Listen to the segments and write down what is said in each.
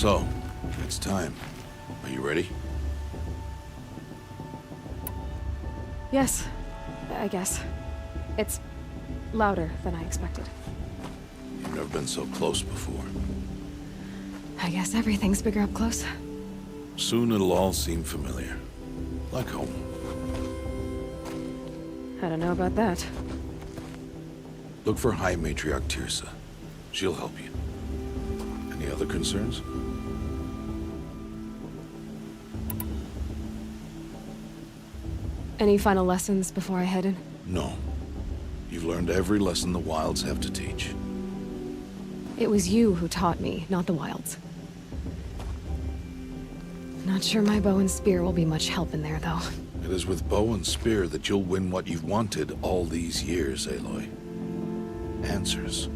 So, it's time. Are you ready? Yes, I guess. It's louder than I expected. You've never been so close before. I guess everything's bigger up close. Soon it'll all seem familiar. Like home. I don't know about that. Look for High Matriarch Tirsa. She'll help you. Any other concerns? Any final lessons before I head in? No. You've learned every lesson the Wilds have to teach. It was you who taught me, not the Wilds. Not sure my bow and spear will be much help in there, though. It is with bow and spear that you'll win what you've wanted all these years, Aloy. Answers.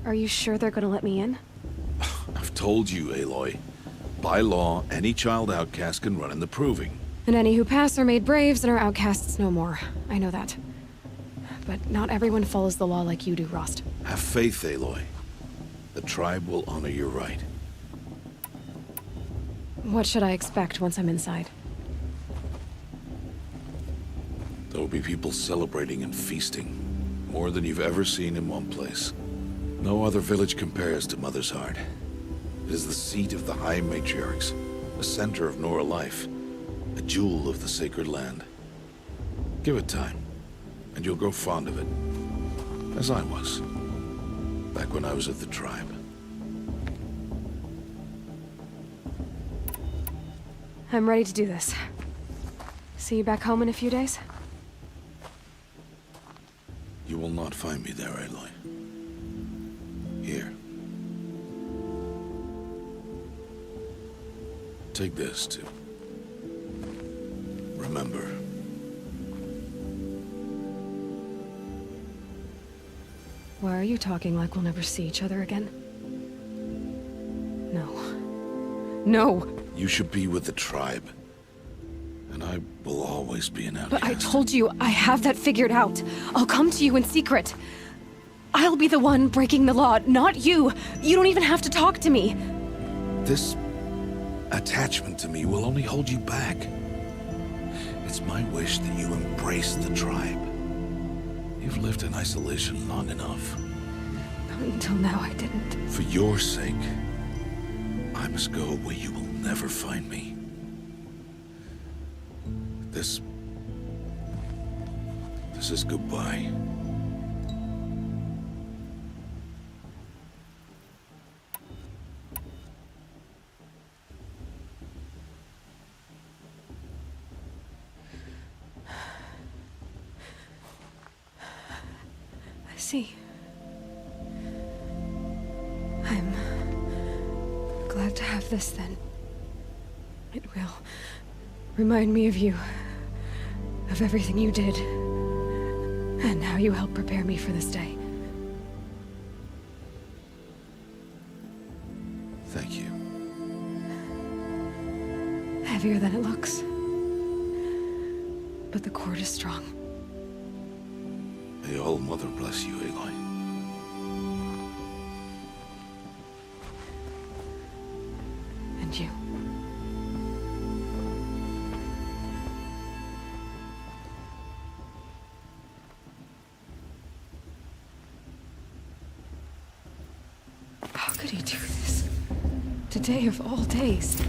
Are you sure they're gonna let me in? I've told you, Aloy. By law, any child outcast can run in the Proving. And any who pass are made braves and are outcasts no more. I know that. But not everyone follows the law like you do, Rost. Have faith, Aloy. The tribe will honor your right. What should I expect once I'm inside? There will be people celebrating and feasting. More than you've ever seen in one place. No other village compares to Mother's Heart. It is the seat of the High Matriarchs, a center of Nora life, a jewel of the sacred land. Give it time, and you'll grow fond of it. As I was, back when I was at the tribe. I'm ready to do this. See you back home in a few days? You will not find me there, Aloy. Here. Take this, too. Remember. Why are you talking like we'll never see each other again? No. No! You should be with the tribe. And I will always be an outcast. But I told you, I have that figured out. I'll come to you in secret. I'll be the one breaking the law, not you. You don't even have to talk to me. This attachment to me will only hold you back. It's my wish that you embrace the tribe. You've lived in isolation long enough. Until now, I didn't. For your sake, I must go where you will never find me. This is goodbye. I see. I'm glad to have this then. It will remind me of you, of everything you did, and how you helped prepare me for this day. Thank you. Heavier than it looks. But the cord is strong. May All Mother bless you, Aloy. And you. How could he do this? Today of all days.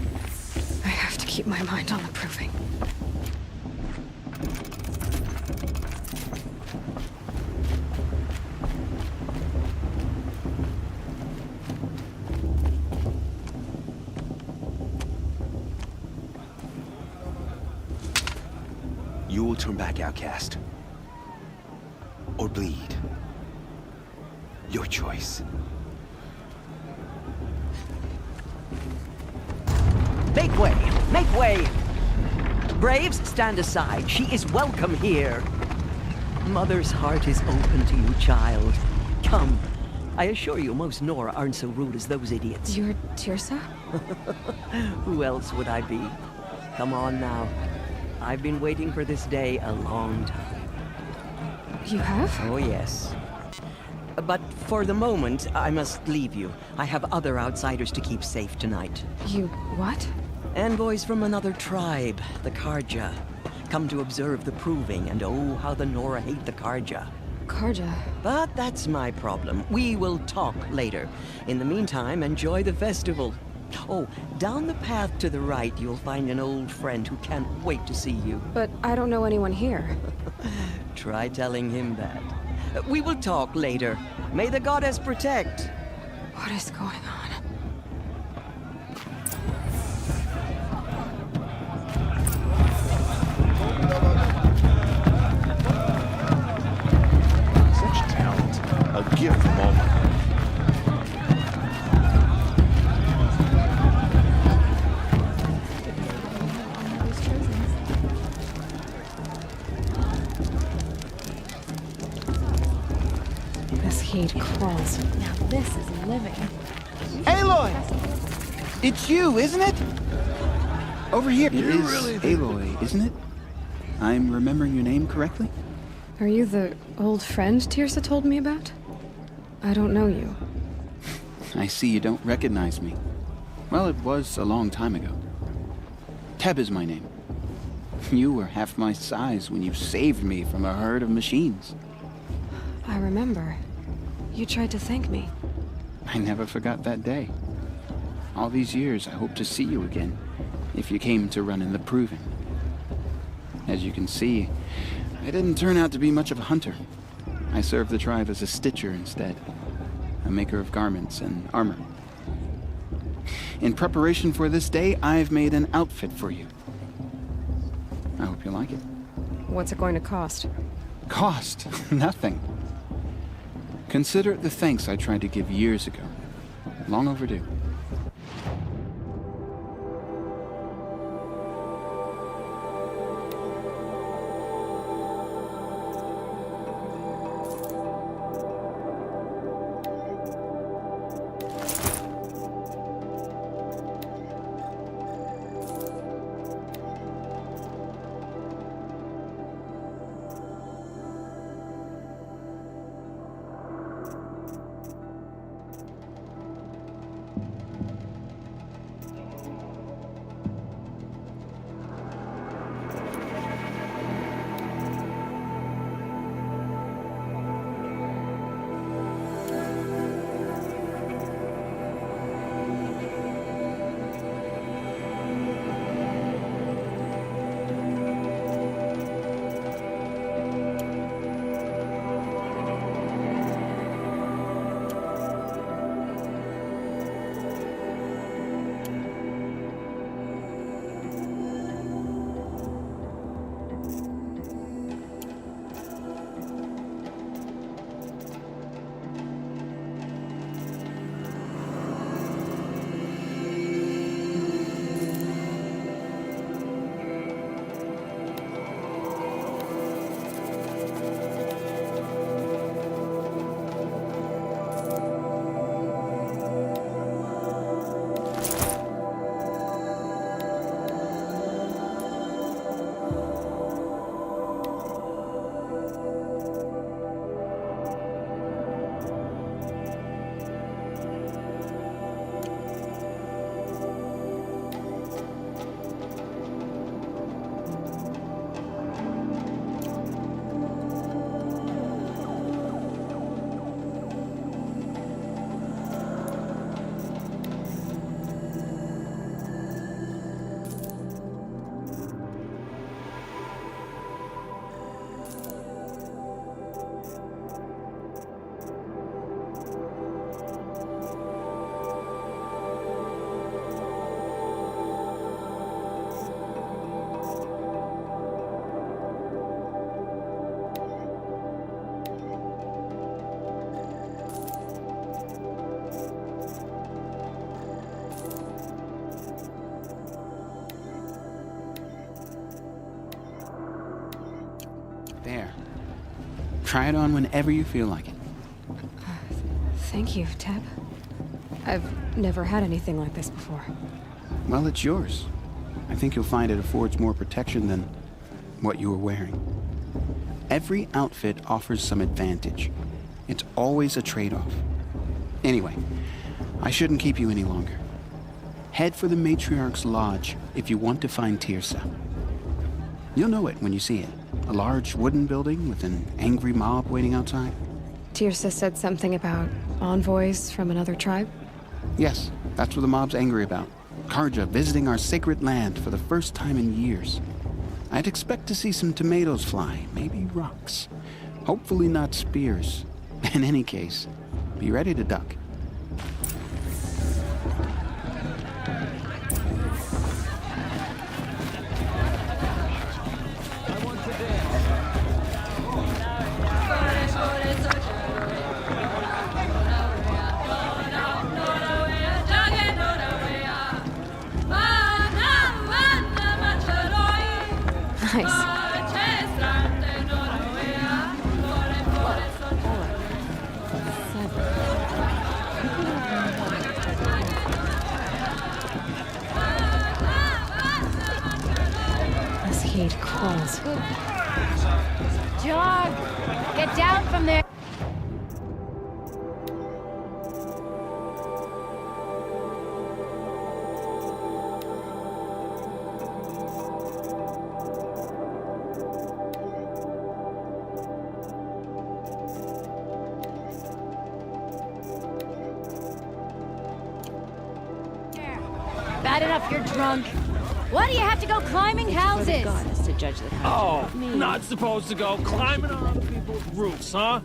I have to keep my mind on the Proving. You will turn back, outcast. Or bleed. Your choice. Make way! Make way! Braves, stand aside. She is welcome here. Mother's heart is open to you, child. Come. I assure you, most Nora aren't so rude as those idiots. You're Tirsa? Who else would I be? Come on now. I've been waiting for this day a long time. You have? Oh, yes. But for the moment, I must leave you. I have other outsiders to keep safe tonight. You what? Envoys from another tribe, the Karja. Come to observe the proving, and oh, how the Nora hate the Karja. Karja. But that's my problem. We will talk later. In the meantime, enjoy the festival. Oh, down the path to the right, you'll find an old friend who can't wait to see you. But I don't know anyone here. Try telling him that. We will talk later. May the goddess protect. What is going on? Such talent. A gift from all my... This heat crawls. Now this is living. Aloy! It's you, isn't it? Over here. It is Aloy, isn't it? I'm remembering your name correctly? Are you the old friend Tirsa told me about? I don't know you. I see you don't recognize me. Well, it was a long time ago. Teb is my name. You were half my size when you saved me from a herd of machines. I remember. You tried to thank me. I never forgot that day. All these years, I hope to see you again, if you came to run in the proving. As you can see, I didn't turn out to be much of a hunter. I served the tribe as a stitcher instead, a maker of garments and armor. In preparation for this day, I've made an outfit for you. I hope you like it. What's it going to cost? Cost? Nothing. Consider it the thanks I tried to give years ago. Long overdue. There. Try it on whenever you feel like it. Thank you, Teb. I've never had anything like this before. Well, it's yours. I think you'll find it affords more protection than what you were wearing. Every outfit offers some advantage. It's always a trade-off. Anyway, I shouldn't keep you any longer. Head for the Matriarch's Lodge if you want to find Tirsa. You'll know it when you see it. A large wooden building with an angry mob waiting outside. Tirsa said something about envoys from another tribe? Yes, that's what the mob's angry about. Karja visiting our sacred land for the first time in years. I'd expect to see some tomatoes fly, maybe rocks. Hopefully not spears. In any case, be ready to duck. Nice. This heat calls. John, get down from there. Bad enough you're drunk. Why do you have to go climbing houses? To judge the Oh, not supposed to go climbing on other people's roofs, huh?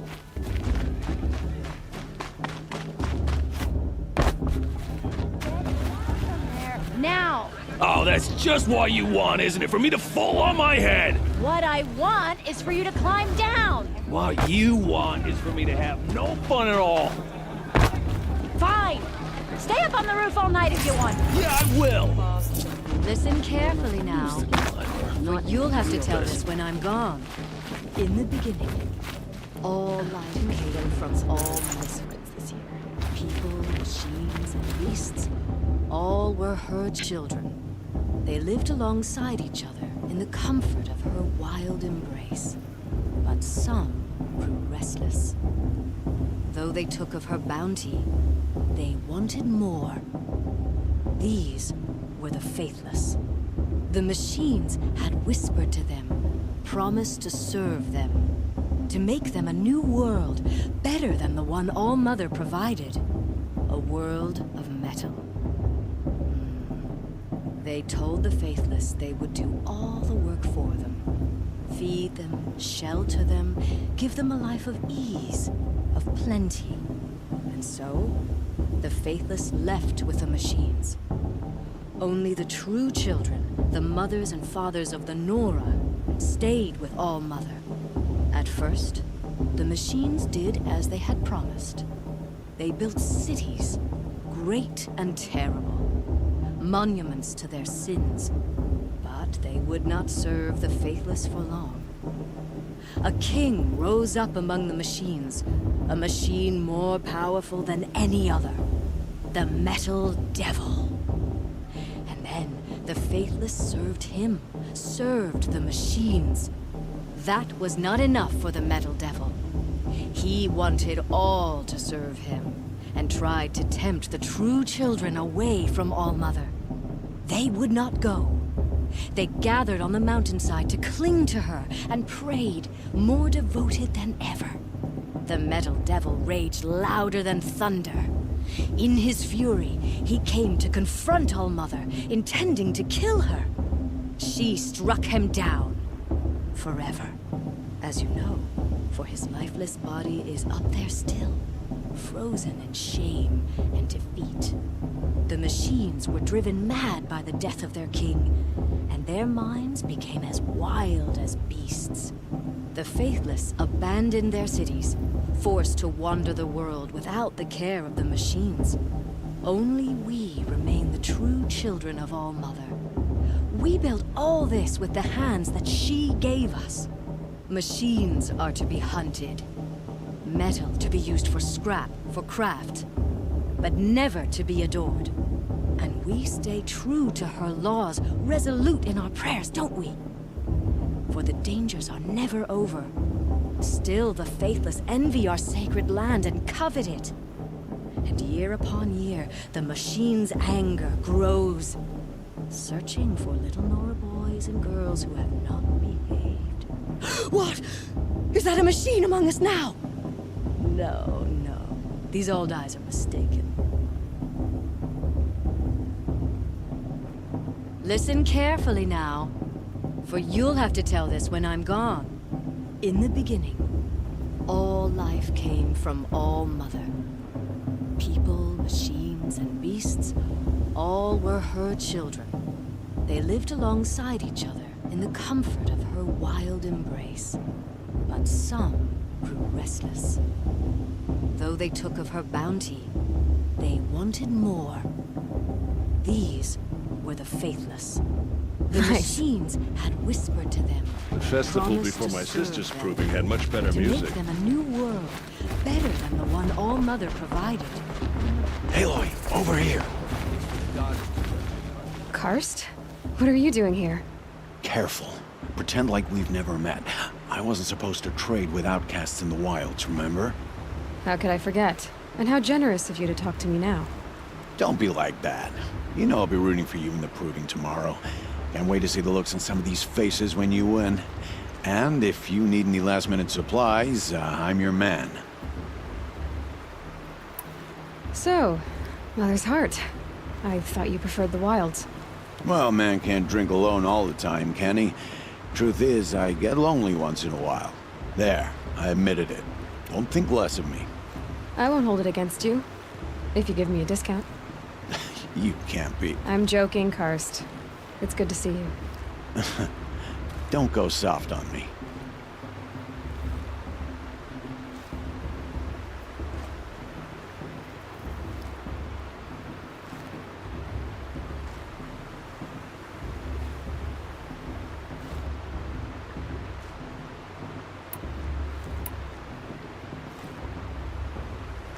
Now, Oh, that's just what you want, isn't it? For me to fall on my head! what I want is for you to climb down. What you want is for me to have no fun at all. Fine. Stay up on the roof all night if you want. Yeah, I will! Listen carefully now. Not you'll have to tell this when I'm gone. In the beginning, all life came from all misfits this year. People, machines, and beasts. All were her children. They lived alongside each other in the comfort of her wild embrace. But some grew restless. Though they took of her bounty, they wanted more. These were the faithless. The machines had whispered to them, promised to serve them, to make them a new world, better than the one All-Mother provided. A world of metal. They told the faithless they would do all the work for them. Feed them, shelter them, give them a life of ease, of plenty. And so, the faithless left with the machines. Only the true children, the mothers and fathers of the Nora, stayed with All-Mother. At first, the machines did as they had promised. They built cities, great and terrible, monuments to their sins. But they would not serve the faithless for long. A king rose up among the machines, a machine more powerful than any other, the Metal Devil. And then the faithless served him, served the machines. That was not enough for the Metal Devil. He wanted all to serve him, and tried to tempt the true children away from All-Mother. They would not go. They gathered on the mountainside to cling to her and prayed, more devoted than ever. The Metal Devil raged louder than thunder. In his fury, he came to confront All-Mother, intending to kill her. She struck him down. Forever. As you know, for his lifeless body is up there still, frozen in shame and defeat. The machines were driven mad by the death of their king, and their minds became as wild as beasts. The faithless abandoned their cities, forced to wander the world without the care of the machines. Only we remain the true children of All-Mother. We built all this with the hands that she gave us. Machines are to be hunted. Metal to be used for scrap, for craft. But never to be adored. And we stay true to her laws, resolute in our prayers, don't we? For the dangers are never over. Still, the faithless envy our sacred land and covet it. And year upon year, the machine's anger grows, searching for little Nora boys and girls who have not behaved. What? Is that a machine among us now? No, no. These old eyes are mistaken. Listen carefully now, for you'll have to tell this when I'm gone. In the beginning, all life came from All Mother. People, machines, and beasts, all were her children. They lived alongside each other in the comfort of her wild embrace. But some grew restless. Though they took of her bounty, they wanted more. These were the faithless. The machines had whispered to them. The festival promised before to my serve sister's them, proving had much better to music. make them a new world, better than the one All Mother provided. Aloy, over here. Karst? What are you doing here? Careful. Pretend like we've never met. I wasn't supposed to trade with outcasts in the wilds, remember? How could I forget? And how generous of you to talk to me now. Don't be like that. You know I'll be rooting for you in the proving tomorrow. Can't wait to see the looks on some of these faces when you win. And if you need any last-minute supplies, I'm your man. So, Mother's Heart. I thought you preferred the wilds. Well, man can't drink alone all the time, can he? Truth is, I get lonely once in a while. There, I admitted it. Don't think less of me. I won't hold it against you, if you give me a discount. You can't be. I'm joking, Karst. It's good to see you. Don't go soft on me.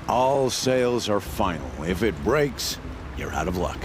All sales are final. If it breaks, you're out of luck.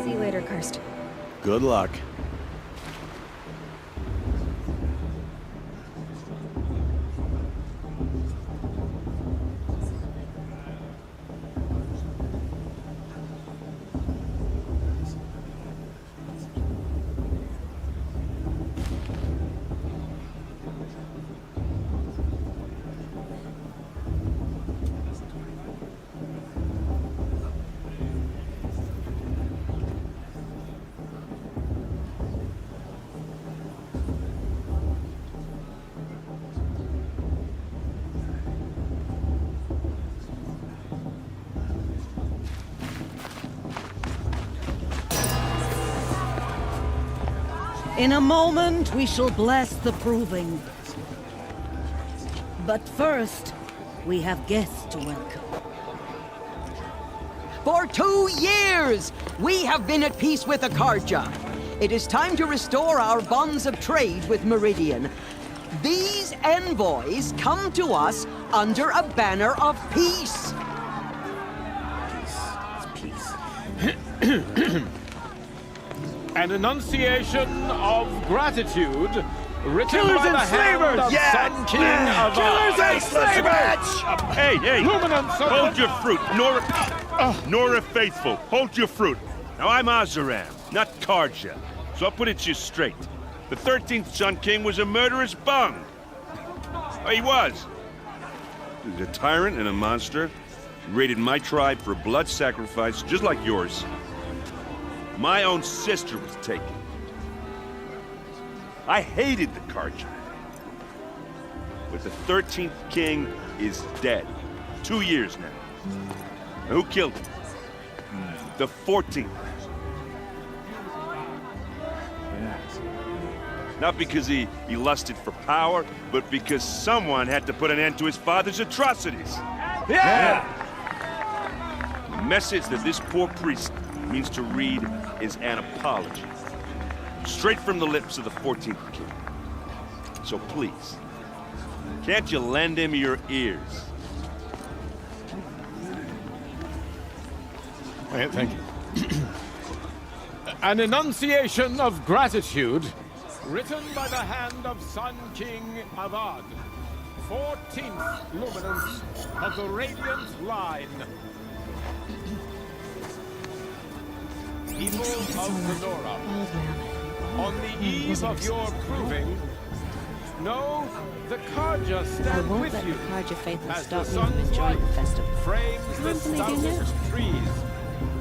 See you later, Karst. Good luck. In a moment, we shall bless the proving. But first, we have guests to welcome. For 2 years, we have been at peace with Akarja. It is time to restore our bonds of trade with Meridian. These envoys come to us under a banner of peace. An enunciation of gratitude written Killers by and the hand slavers! of Sun King of Killers and slavers! Hey, Luminance of hold your fruit. Nora Faithful, hold your fruit. Now, I'm Azaram, not Karja, so I'll put it to you straight. The 13th Sun King was a murderous bung. Oh, he was. He was a tyrant and a monster. He raided my tribe for a blood sacrifice, just like yours. My own sister was taken. I hated the Karja. but the 13th king is dead. 2 years now. And who killed him? The 14th. Not because he lusted for power, but because someone had to put an end to his father's atrocities. Yeah! The message that this poor priest means to read is an apology. Straight from the lips of the 14th king. So please, can't you lend him your ears? Thank you. An enunciation of gratitude written by the hand of Sun King Avad, 14th luminance of the Radiant Line. People of the Nora, on the eve of your proving, know the Karja stand with you as the sun's light frames the stoutest trees.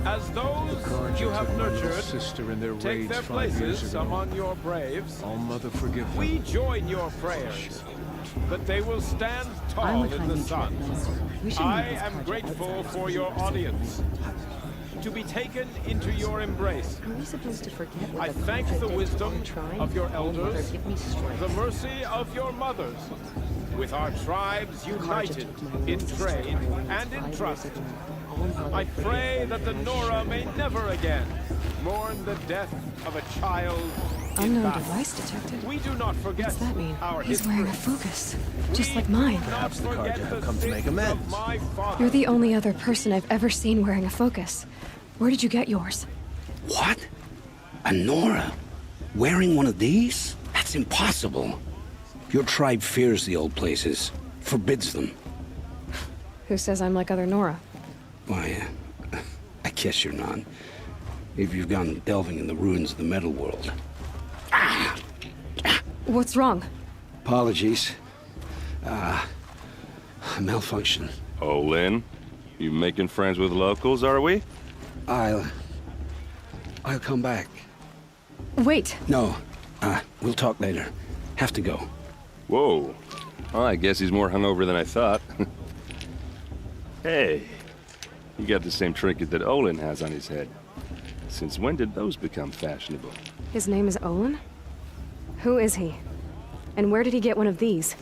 As those you have nurtured take their places among your braves, All-Mother forgive them. we join your prayers that they will stand tall in the sun. I am grateful for your audience, to be taken into your embrace. Are we supposed to forget I what thank the wisdom of your elders, give me strength. the mercy of your mothers, with our tribes united in trade and in trust. I pray that the Nora may never again mourn the death of a child in Unknown battle. device detected. We do not forget What's that mean? our He's history. wearing a focus, just like mine. Perhaps the Karja have come to make amends. My father. You're the only other person I've ever seen wearing a focus. Where did you get yours? What? A Nora? Wearing one of these? That's impossible. Your tribe fears the old places, forbids them. Who says I'm like other Nora? Why, I guess you're not. If you've gone delving in the ruins of the metal world. What's wrong? Apologies. A malfunction. Oh, Lynn, you making friends with locals, are we? I'll come back. Wait. No, we'll talk later. Have to go. Whoa. Well, I guess he's more hungover than I thought. Hey, you got the same trinket that Olin has on his head. Since when did those become fashionable? His name is Olin? Who is he? And where did he get one of these?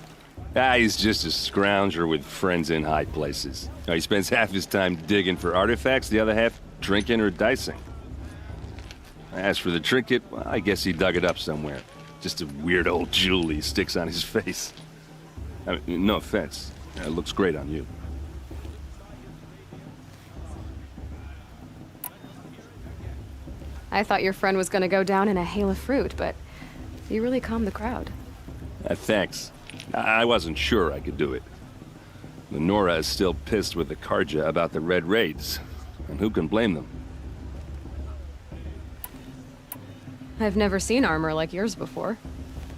He's just a scrounger with friends in high places. He spends half his time digging for artifacts, the other half drinking or dicing. As for the trinket, well, I guess he dug it up somewhere. Just a weird old jewel he sticks on his face. I mean, no offense. It looks great on you. I thought your friend was gonna go down in a hail of fruit, but you really calmed the crowd. Thanks. I wasn't sure I could do it. The Nora is still pissed with the Karja about the Red Raids, and who can blame them? I've never seen armor like yours before.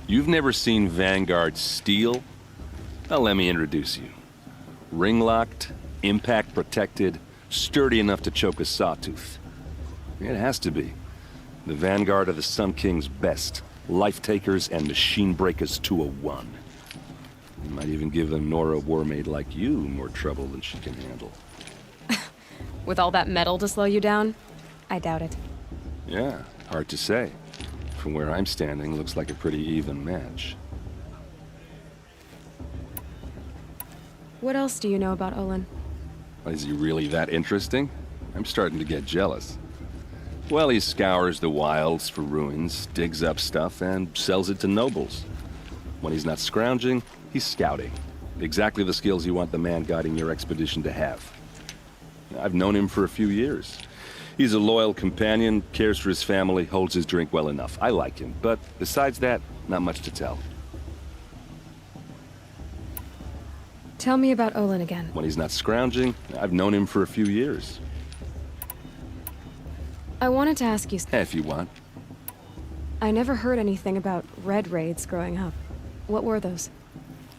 You've never seen Vanguard steel? Well, let me introduce you. Ring-locked, impact-protected, sturdy enough to choke a sawtooth. It has to be. The Vanguard of the Sun King's best. Life-takers and machine breakers to a one. You might even give a Nora warmaid like you more trouble than she can handle. With all that metal to slow you down? I doubt it. Yeah, hard to say. From where I'm standing, looks like a pretty even match. What else do you know about Olin? Is he really that interesting? I'm starting to get jealous. Well, he scours the wilds for ruins, digs up stuff, and sells it to nobles. When he's not scrounging, he's scouting. Exactly the skills you want the man guiding your expedition to have. I've known him for a few years. He's a loyal companion, cares for his family, holds his drink well enough. I like him, but besides that, not much to tell. Tell me about Olin again. When he's not scrounging, I've known him for a few years. I wanted to ask you... If you want. I never heard anything about Red Raids growing up. What were those?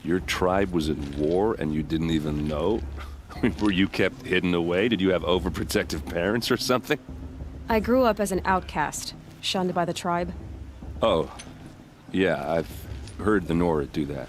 Your tribe was at war and you didn't even know? I mean, were you kept hidden away? Did you have overprotective parents or something? I grew up as an outcast, shunned by the tribe. Oh, yeah, I've heard the Nora do that.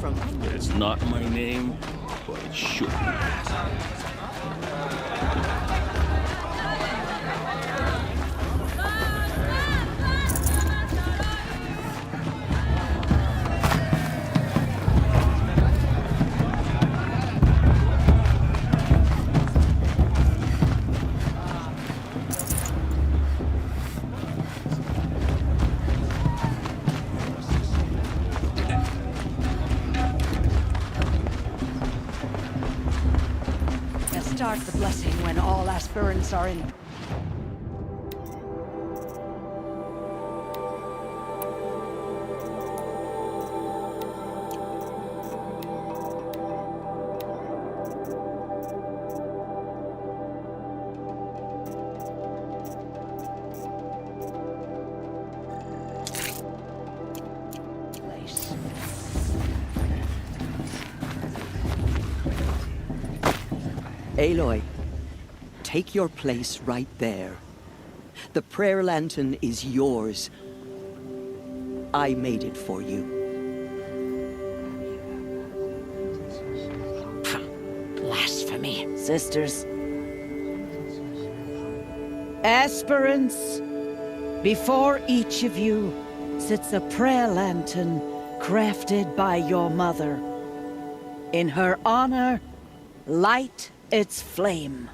from me. It's not my name, but it should be. Start the blessing when all aspirants are in. Aloy, take your place right there. The prayer lantern is yours. I made it for you. Blasphemy. Sisters. Aspirants, before each of you sits a prayer lantern crafted by your mother. In her honor, light its flame.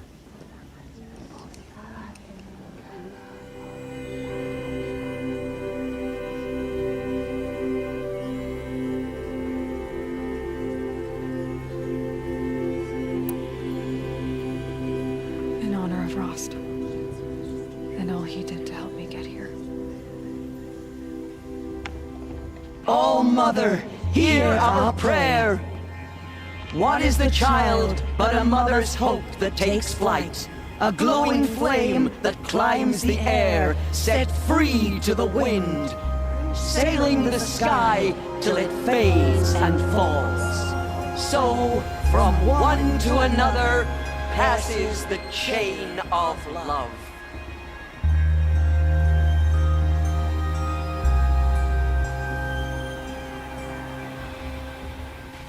In honor of Rost. And all he did to help me get here. Oh, Mother, hear our prayer! What is the child but a mother's hope that takes flight? A glowing flame that climbs the air, set free to the wind, sailing the sky till it fades and falls. So, from one to another, passes the chain of love.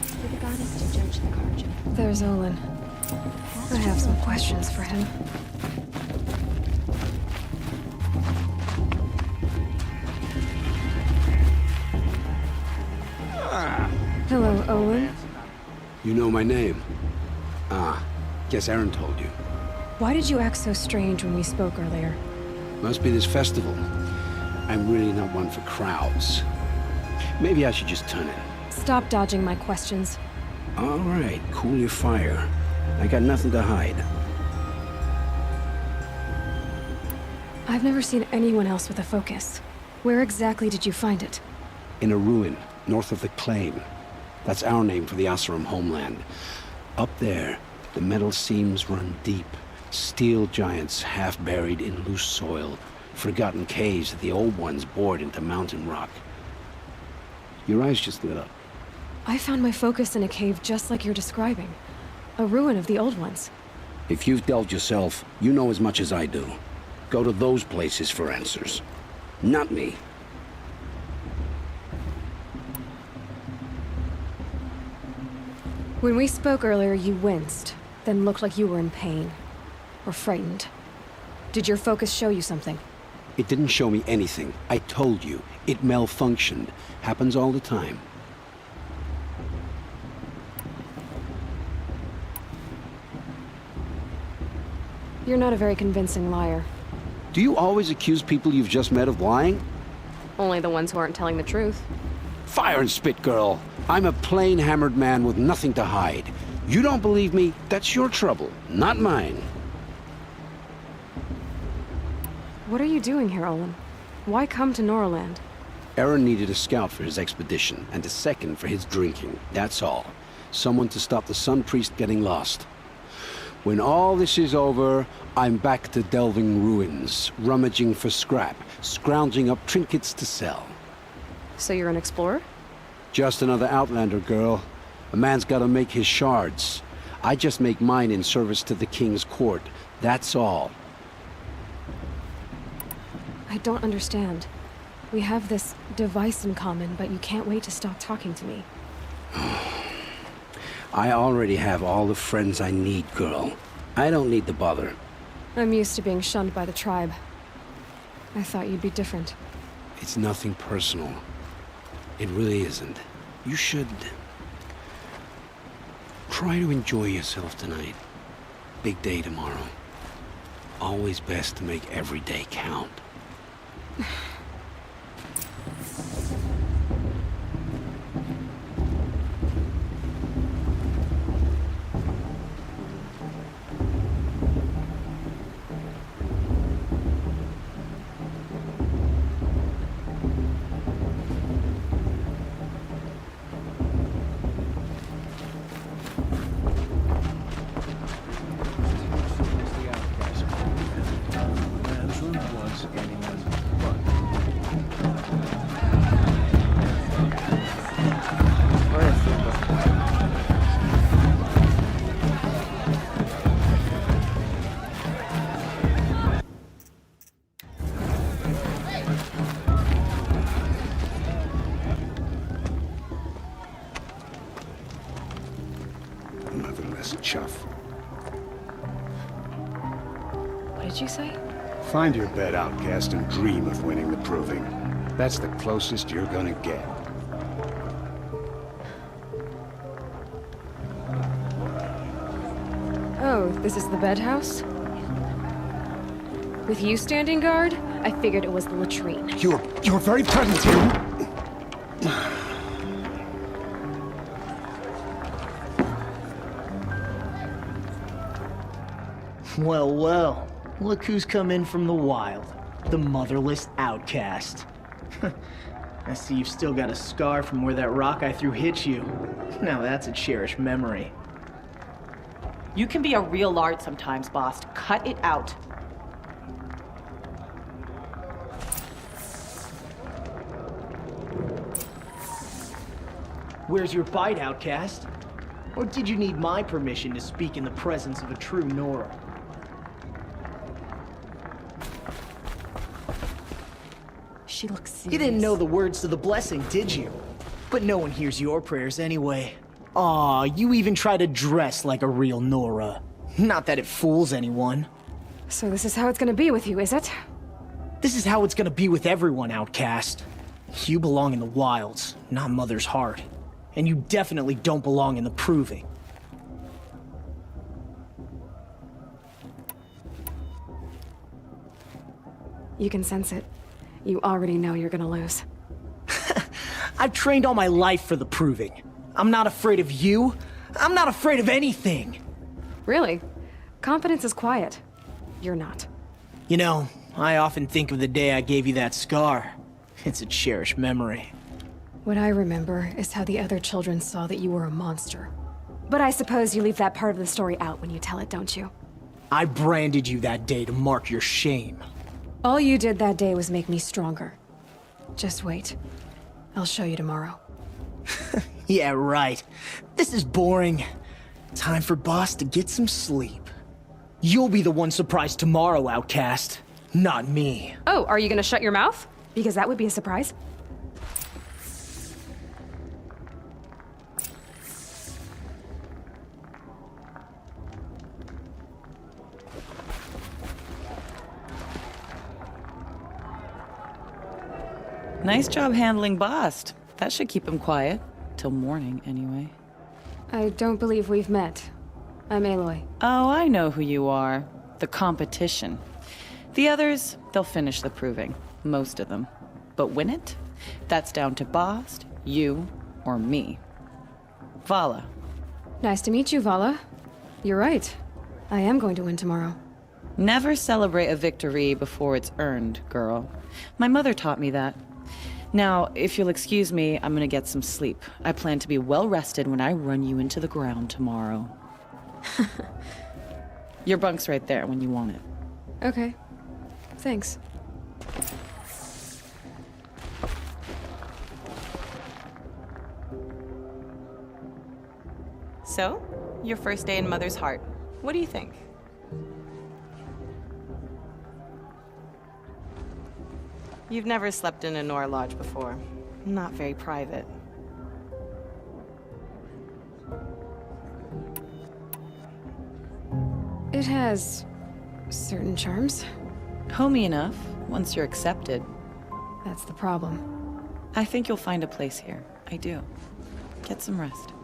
For the goddess to judge the Karja. There's Olin. I have some questions for him. Hello, Olin. You know my name? Ah, guess Aaron told you. Why did you act so strange when we spoke earlier? Must be this festival. I'm really not one for crowds. Maybe I should just turn in. Stop dodging my questions. All right, cool your fire. I got nothing to hide. I've never seen anyone else with a focus. Where exactly did you find it? In a ruin, north of the Claim. That's our name for the Asuram homeland. Up there, the metal seams run deep. Steel giants half buried in loose soil. Forgotten caves that the old ones bored into mountain rock. Your eyes just lit up. I found my focus in a cave just like you're describing. A ruin of the old ones. If you've delved yourself, you know as much as I do. Go to those places for answers. Not me. When we spoke earlier, you winced, then looked like you were in pain. Or frightened. Did your focus show you something? It didn't show me anything. I told you. It malfunctioned. Happens all the time. You're not a very convincing liar. Do you always accuse people you've just met of lying? Only the ones who aren't telling the truth. Fire and spit, girl. I'm a plain hammered man with nothing to hide. You don't believe me? That's your trouble, not mine. What are you doing here, Olin? Why come to Norland? Aaron needed a scout for his expedition, and a second for his drinking. That's all. Someone to stop the Sun Priest getting lost. When all this is over, I'm back to delving ruins, rummaging for scrap, scrounging up trinkets to sell. So you're an explorer? Just another Outlander, girl. A man's gotta make his shards. I just make mine in service to the King's court. That's all. I don't understand. We have this device in common, but you can't wait to stop talking to me. I already have all the friends I need, girl. I don't need the bother. I'm used to being shunned by the tribe. I thought you'd be different. It's nothing personal. It really isn't. You should... try to enjoy yourself tonight. Big day tomorrow. Always best to make every day count. Nothing less chuff. What did you say? Find your bed, outcast, and dream of winning the proving. That's the closest you're gonna get. Oh, this is the bed house? With you standing guard, I figured it was the latrine. You're very threatened here. Well, well. Look who's come in from the wild. The motherless outcast. I see you've still got a scar from where that rock I threw hit you. Now that's a cherished memory. You can be a real lard sometimes, boss. Cut it out. Where's your bite, outcast? Or did you need my permission to speak in the presence of a true Nora? She looks serious. You didn't know the words to the blessing, did you? But no one hears your prayers anyway. Aw, you even try to dress like a real Nora. Not that it fools anyone. So this is how it's gonna be with you, is it? This is how it's gonna be with everyone, outcast. You belong in the wilds, not Mother's heart. And you definitely don't belong in the proving. You can sense it. You already know you're gonna lose. I've trained all my life for the proving. I'm not afraid of you. I'm not afraid of anything. Really? Confidence is quiet. You're not. You know, I often think of the day I gave you that scar. It's a cherished memory. What I remember is how the other children saw that you were a monster. But I suppose you leave that part of the story out when you tell it, don't you? I branded you that day to mark your shame. All you did that day was make me stronger. Just wait. I'll show you tomorrow. Yeah, right. This is boring. Time for Boss to get some sleep. You'll be the one surprised tomorrow, outcast. Not me. Oh, are you gonna shut your mouth? Because that would be a surprise. Nice job handling Bast. That should keep him quiet. Till morning, anyway. I don't believe we've met. I'm Aloy. Oh, I know who you are. The competition. The others, they'll finish the proving. Most of them. But win it? That's down to Bast, you, or me. Vala. Nice to meet you, Vala. You're right. I am going to win tomorrow. Never celebrate a victory before it's earned, girl. My mother taught me that. Now, if you'll excuse me, I'm gonna get some sleep. I plan to be well rested when I run you into the ground tomorrow. Your bunk's right there when you want it. Okay. Thanks. So, your first day in Mother's heart. What do you think? You've never slept in a Nora lodge before. Not very private. has certain charms. Homey enough, once you're accepted. That's the problem. I think you'll find a place here. I do. Get some rest.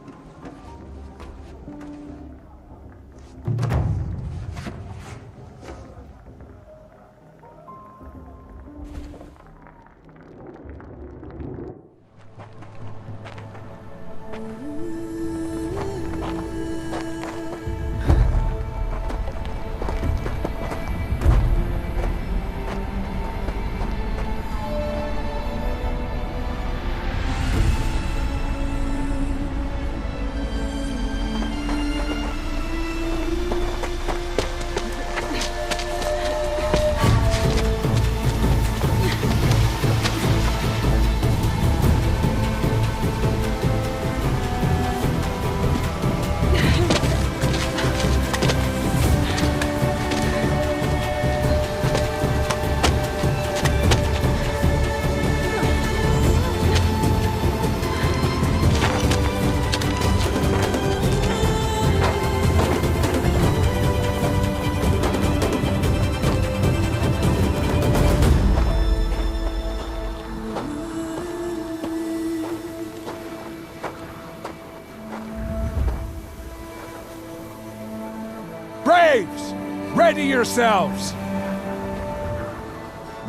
Braves! Ready yourselves!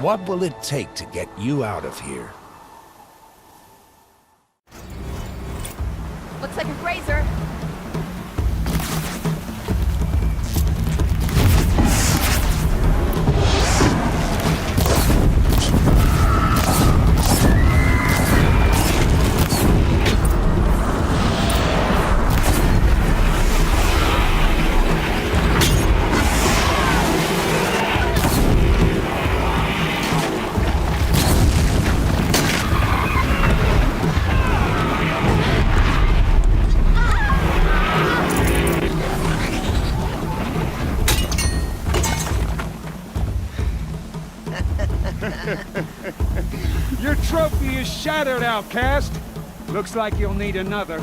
What will it take to get you out of here? Looks like a grazer. Your trophy is shattered, outcast. Looks like you'll need another.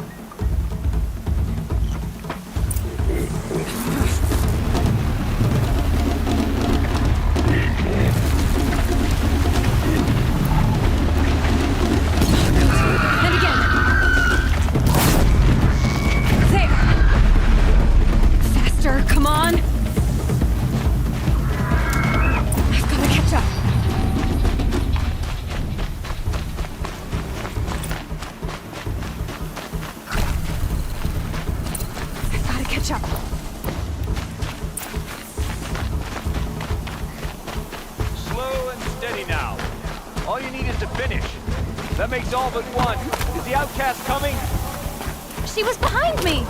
And again. There. Faster, come on. I've got to catch up. Catch up. Slow and steady now. All you need is to finish. That makes all but one. Is the outcast coming? She was behind me!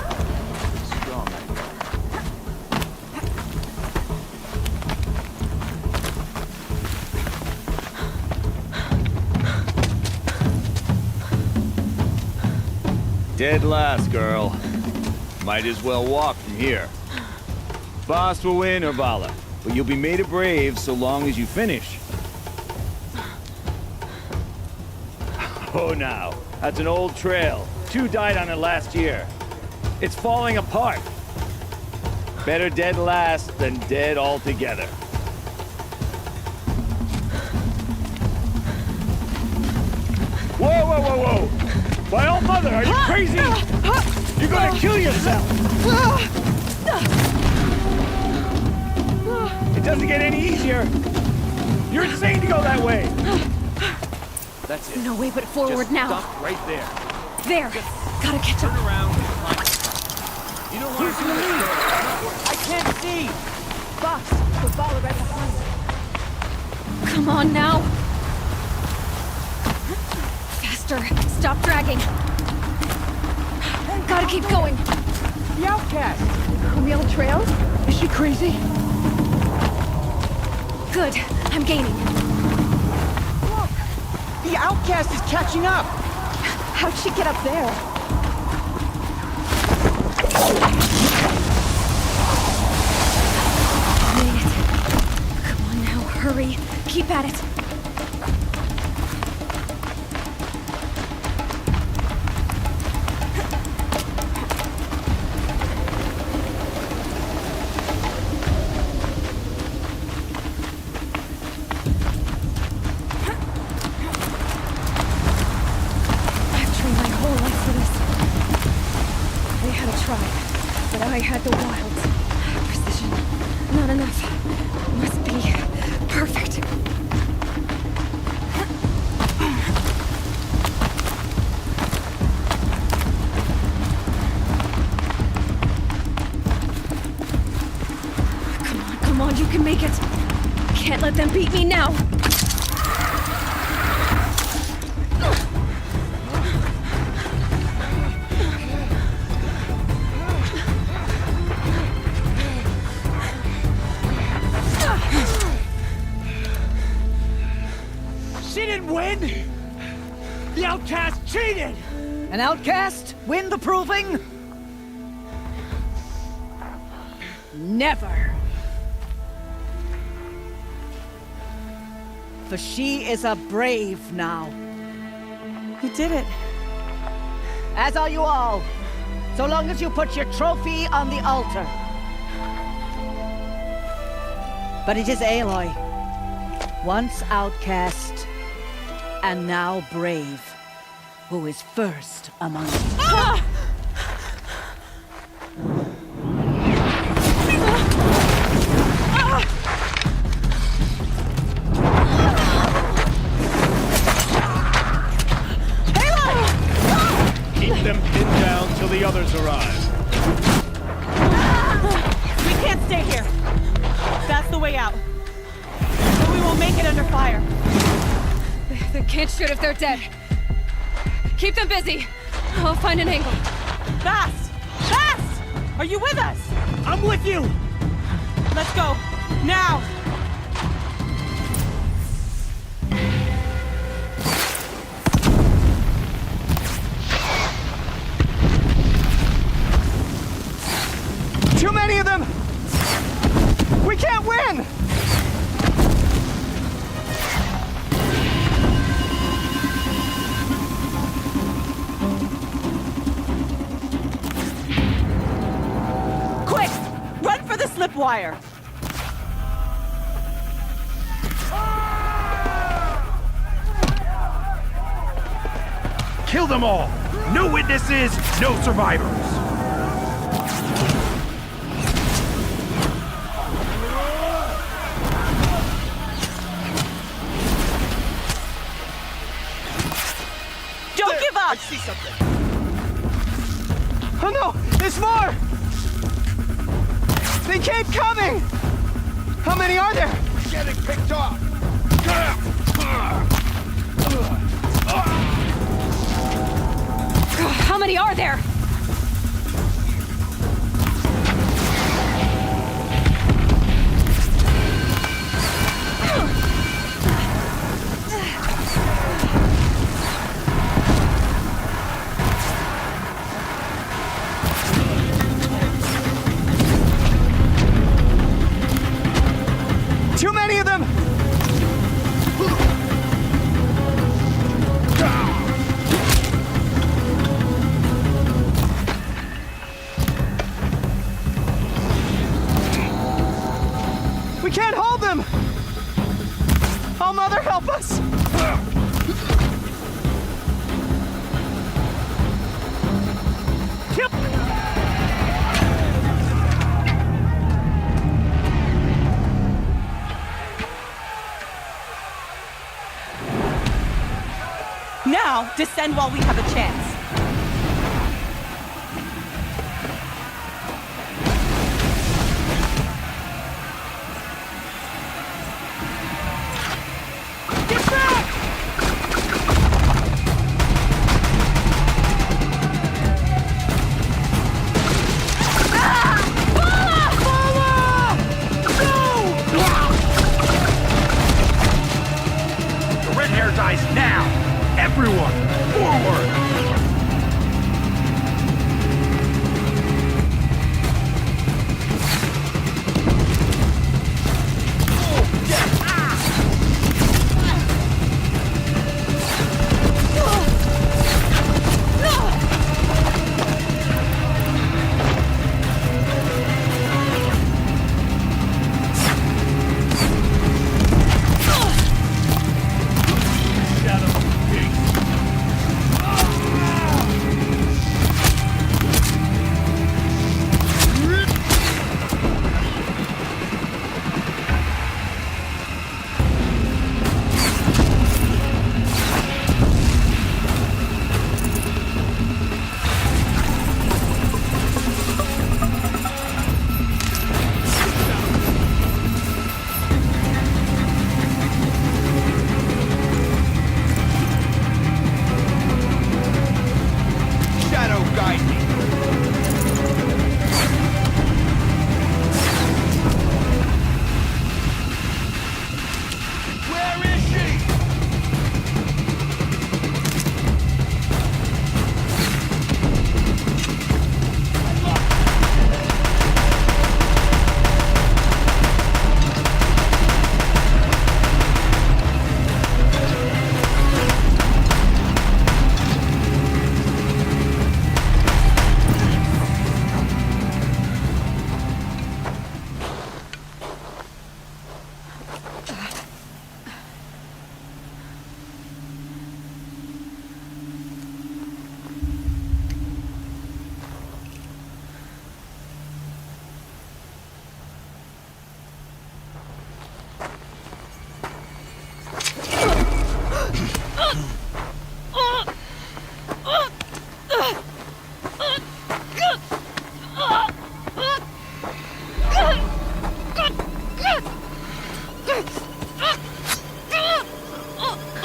Strong. Dead last, girl. Might as well walk from here. Boss will win, Urvala, but you'll be made a brave so long as you finish. Oh, now, that's an old trail. 2 died on it last year. It's falling apart. Better dead last than dead altogether. Whoa, whoa, whoa, whoa! My old mother, are you crazy? You're gonna kill yourself! It doesn't get any easier! You're insane to go that way! That's it. No way but forward Just now. Stop right there. There. Gotta catch up. Turn around and climb. You don't want to lead. I can't see! Boss, the ball right behind. Come on now. Faster. Stop dragging. Gotta keep going. The outcast! On the old trail? Is she crazy? Good. I'm gaining. Look! The outcast is catching up! How'd she get up there? Made it. Come on now, hurry. Keep at it. can't let them beat me now! She didn't win! The outcast cheated! An outcast? Win the proving? Never. For she is a brave now. You did it. As are you all. So long as you put your trophy on the altar. But it is Aloy. Once outcast, and now brave, who is first among you. Ah! Keep them pinned down till the others arrive. We can't stay here. That's the way out. But we won't make it under fire. They can't shoot if they're dead. Keep them busy. I'll find an angle. Fast! Fast! Are you with us? I'm with you! Let's go. Now! Too many of them! We can't win! Quick! Run for the slip wire! Kill them all! No witnesses, no survivors! Don't give up! I see something. Oh no! There's more! They keep coming! How many are there? Getting picked off! How many are there? Too many of them! We can't hold them! Oh, Mother, help us! Kill- Now, descend while we have a chance. Get back! The red hair dies now! Everyone, forward!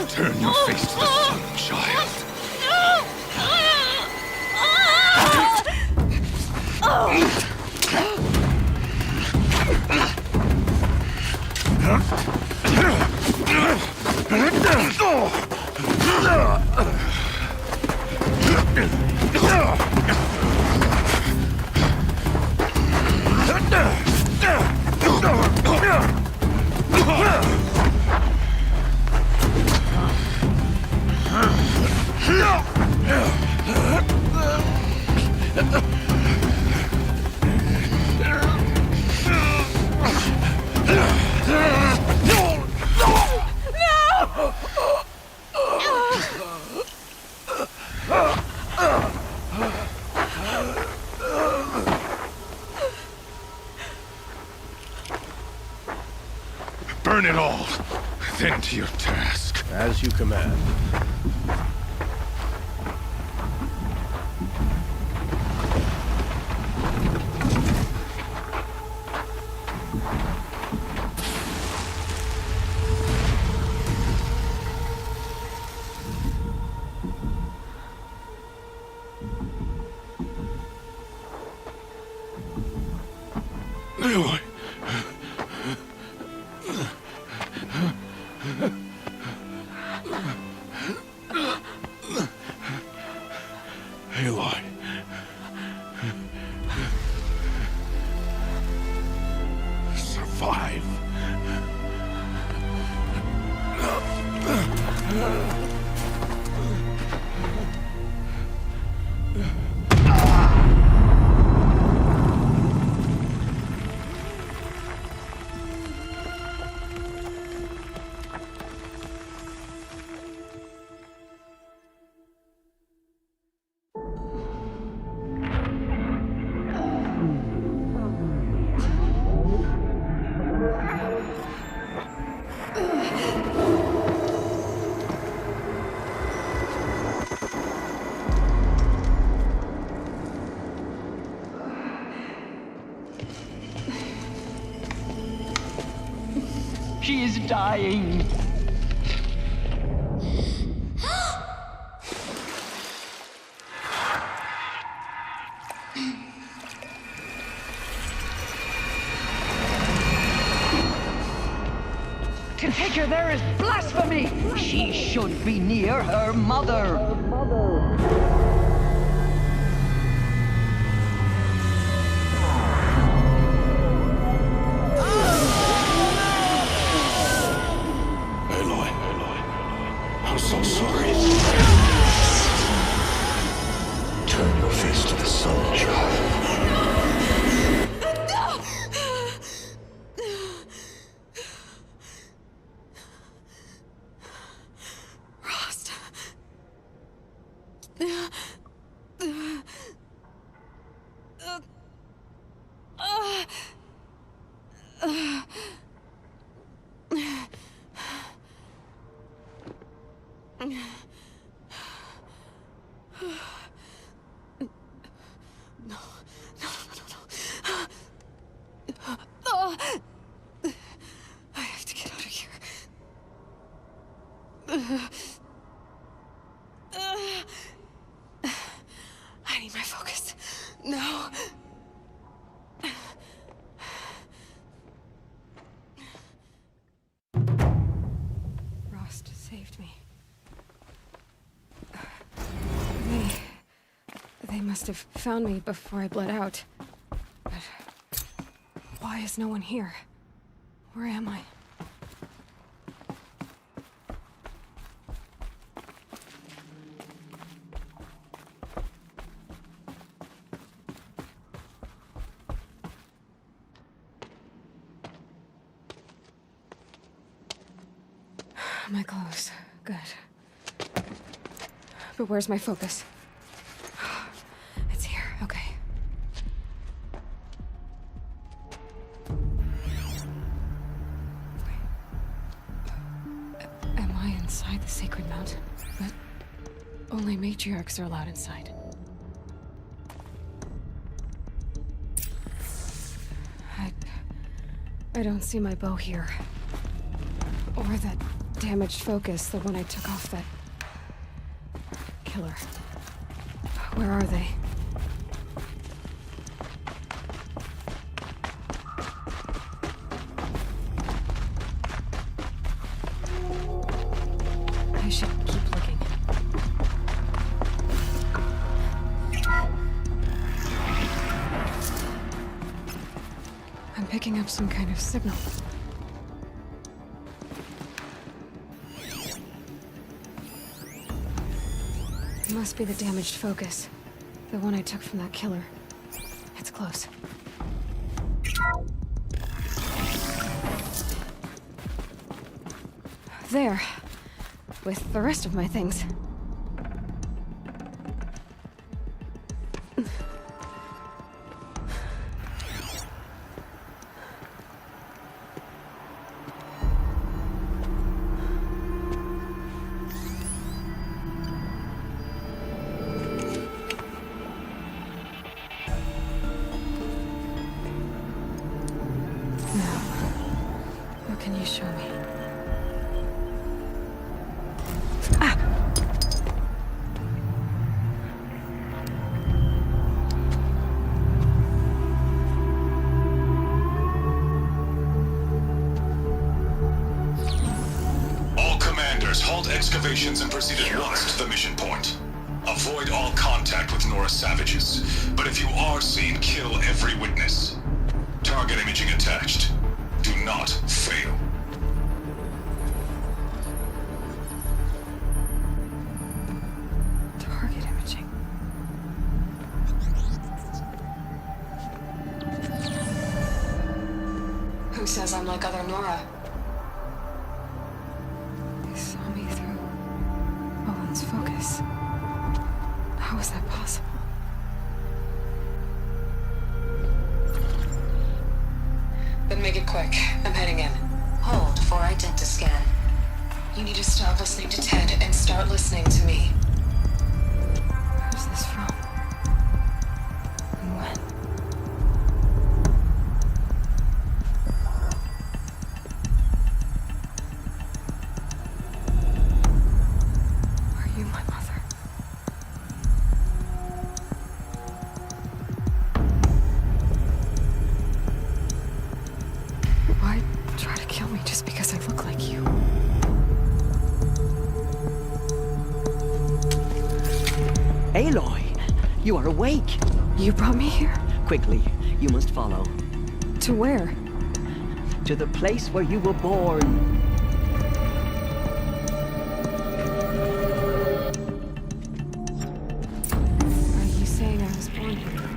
Turn your face to the sun, child. Burn it all, then to your task. As you command. Aloy. Aloy. Survive. She is dying. To take her there is blasphemy. She should be near her mother. I'm so sorry. Turn your face to the sun, child. Rost. I have to get out of here. I need my focus. No. Rost saved me. They must have found me before I bled out. But why is no one here? Where am I? My clothes. Good. But where's my focus? It's here. Okay. Am I inside the sacred mountain? But only matriarchs are allowed inside. I don't see my bow here. Or that damaged focus, the one I took off that killer. Where are they? I should keep looking. I'm picking up some kind of signal. It must be the damaged focus. The one I took from that killer. It's close. There. With the rest of my things. What can you show me? All commanders, halt excavations and proceed at once to the mission point. Avoid all contact with Nora savages, but if you are seen, kill every witness. Target imaging attached. Do not fail. Target imaging. Who says I'm like other Nora? They saw me through Owen's focus. How is that possible? Then make it quick. I'm heading in. Hold for identiscan. You need to stop listening to Ted and start listening to me. Who's this from? And when? Are you my mother? Why try to kill me just because I look like you? Aloy, you are awake. You brought me here? Quickly, you must follow. To where? To the place where you were born. Are you saying I was born here?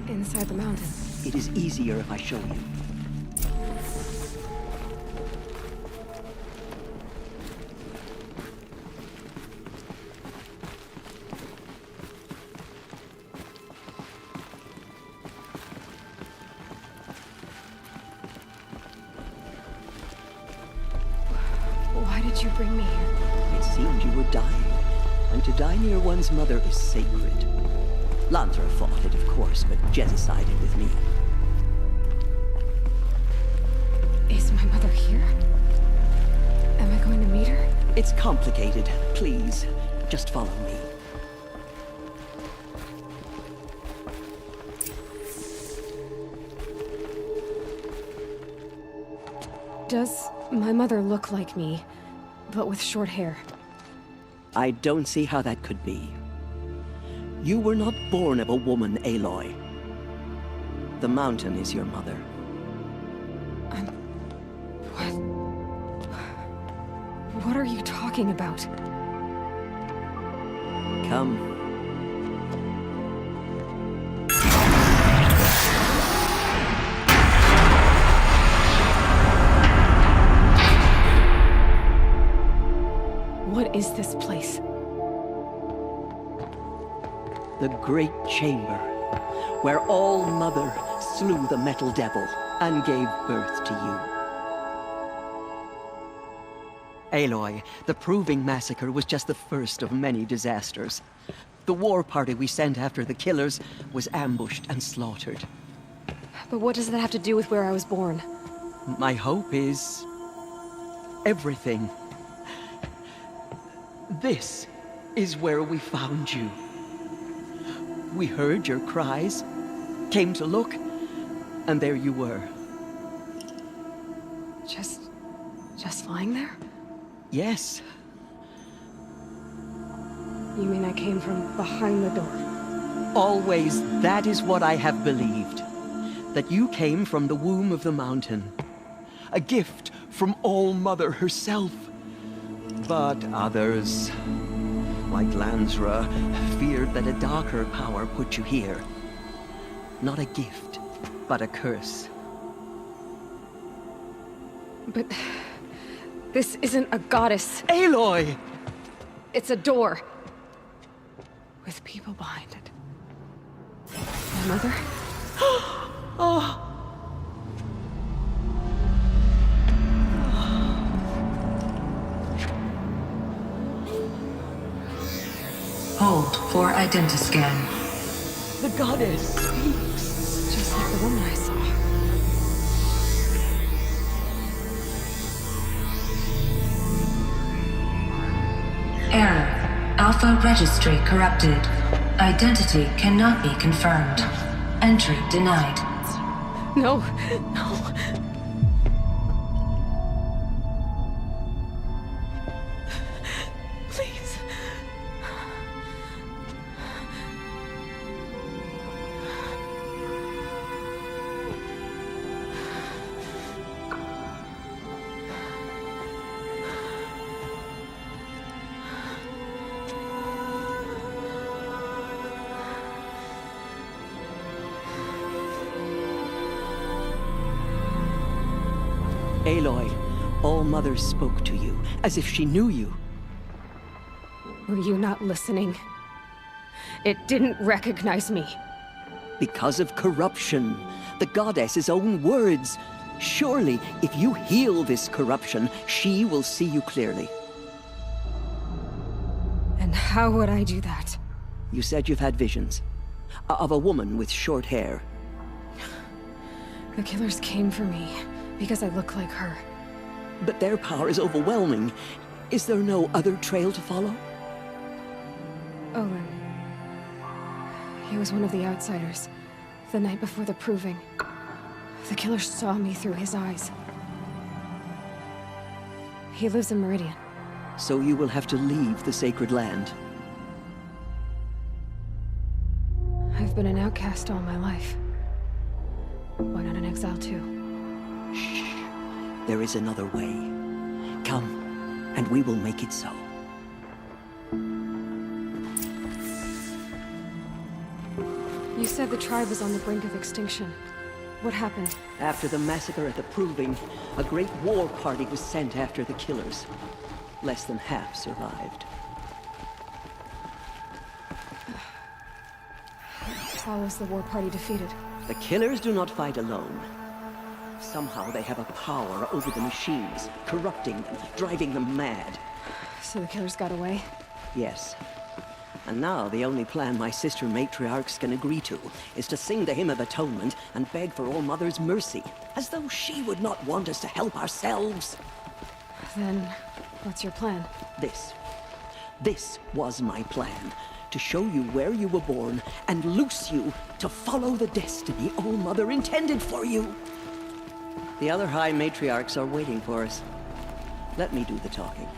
Inside the mountain? It is easier if I show you. Why did you bring me here? It seemed you were dying, and to die near one's mother is sacred. Lantra fought it, of course, but Jezza sided with me. Is my mother here? Am I going to meet her? It's complicated. Please, just follow me. Does my mother look like me, but with short hair? I don't see how that could be. You were not born of a woman, Aloy. The mountain is your mother. What are you talking about? Come. What is this place? The Great Chamber, where All Mother slew the Metal Devil and gave birth to you. Aloy, the Proving Massacre was just the first of many disasters. The war party we sent after the killers was ambushed and slaughtered. But what does that have to do with where I was born? My hope is everything. This is where we found you. We heard your cries, came to look, and there you were. Just lying there? Yes. You mean I came from behind the door? Always, that is what I have believed. That you came from the womb of the mountain. A gift from All-Mother herself. But others, like Lansra, feared that a darker power put you here. Not a gift, but a curse. But this isn't a goddess. Aloy! It's a door. With people behind it. My mother? Oh! Hold for identiscan. The goddess speaks. Just like the woman I saw. Error. Alpha registry corrupted. Identity cannot be confirmed. Entry denied. No, no. Please. Aloy, All-Mother spoke to you, as if she knew you. Were you not listening? It didn't recognize me. Because of corruption. The goddess's own words. Surely, if you heal this corruption, she will see you clearly. And how would I do that? You said you've had visions. Of a woman with short hair. The killers came for me. Because I look like her. But their power is overwhelming. Is there no other trail to follow? Owen. He was one of the outsiders. The night before the proving. The killer saw me through his eyes. He lives in Meridian. So you will have to leave the sacred land. I've been an outcast all my life. Why not an exile too? Shh. There is another way. Come, and we will make it so. You said the tribe was on the brink of extinction. What happened? After the massacre at the Proving, a great war party was sent after the killers. Less than half survived. How was the war party defeated? The killers do not fight alone. Somehow they have a power over the machines, corrupting them, driving them mad. So the killers got away? Yes. And now the only plan my sister matriarchs can agree to is to sing the Hymn of Atonement and beg for All-Mother's mercy, as though she would not want us to help ourselves. Then, what's your plan? This was my plan. To show you where you were born and loose you to follow the destiny All-Mother intended for you. The other High Matriarchs are waiting for us. Let me do the talking.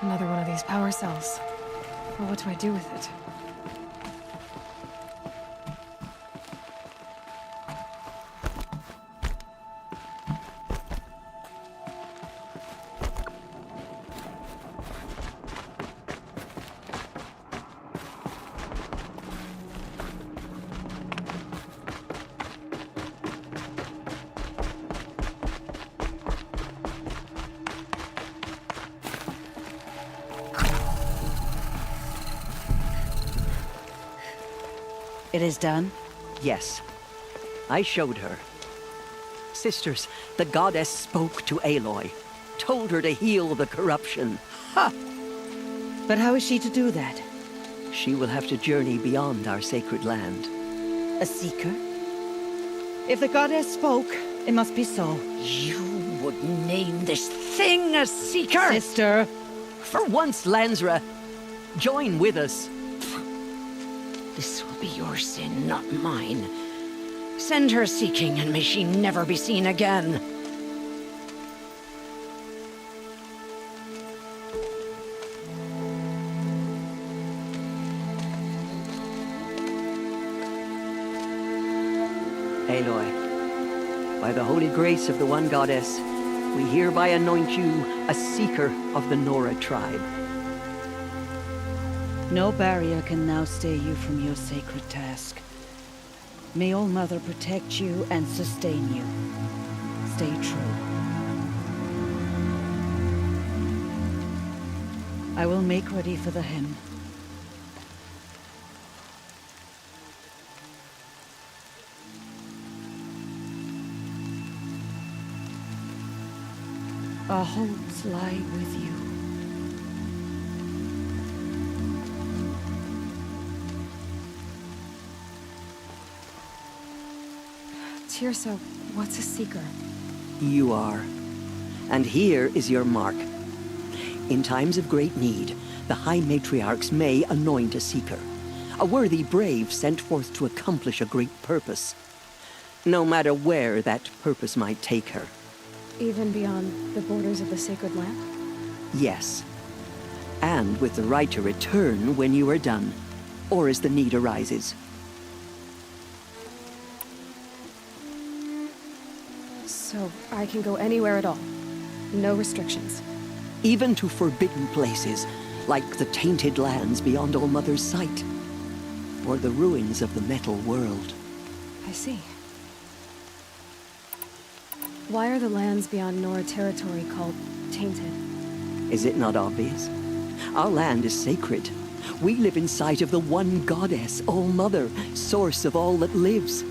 Another one of these power cells. Well, what do I do with it? It is done? Yes. I showed her. Sisters, the goddess spoke to Aloy. Told her to heal the corruption. Ha! But how is she to do that? She will have to journey beyond our sacred land. A seeker? If the goddess spoke, it must be so. You would name this thing a seeker? Sister! For once, Lansra, join with us. This will be your sin, not mine. Send her seeking, and may she never be seen again. Aloy, by the holy grace of the one goddess, we hereby anoint you a seeker of the Nora tribe. No barrier can now stay you from your sacred task. May All Mother protect you and sustain you. Stay true. I will make ready for the hymn. Our hopes lie with you. Tirsa, what's a seeker? You are. And here is your mark. In times of great need, the High Matriarchs may anoint a seeker. A worthy brave sent forth to accomplish a great purpose. No matter where that purpose might take her. Even beyond the borders of the sacred land? Yes. And with the right to return when you are done, or as the need arises. So I can go anywhere at all? No restrictions? Even to forbidden places, like the tainted lands beyond All Mother's sight. Or the ruins of the metal world. I see. Why are the lands beyond Nora territory called tainted? Is it not obvious? Our land is sacred. We live in sight of the one goddess, All Mother, source of all that lives.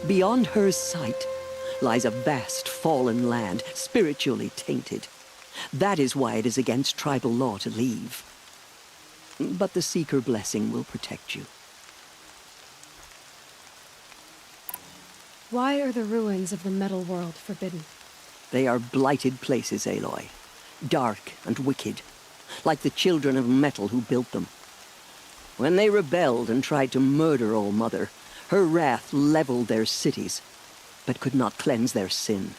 Beyond her sight lies a vast fallen land, spiritually tainted. That is why it is against tribal law to leave. But the Seeker blessing will protect you. Why are the ruins of the metal world forbidden? They are blighted places, Aloy. Dark and wicked, like the children of metal who built them. When they rebelled and tried to murder All Mother, her wrath leveled their cities, but could not cleanse their sin.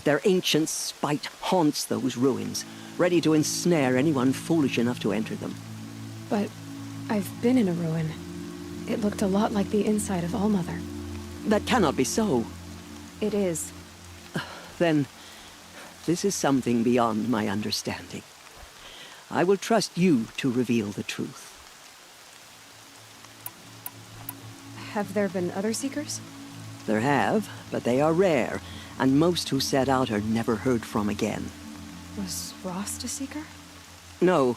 Their ancient spite haunts those ruins, ready to ensnare anyone foolish enough to enter them. But I've been in a ruin. It looked a lot like the inside of All Mother. That cannot be so. It is. Then, this is something beyond my understanding. I will trust you to reveal the truth. Have there been other Seekers? There have, but they are rare, and most who set out are never heard from again. Was Rost a Seeker? No,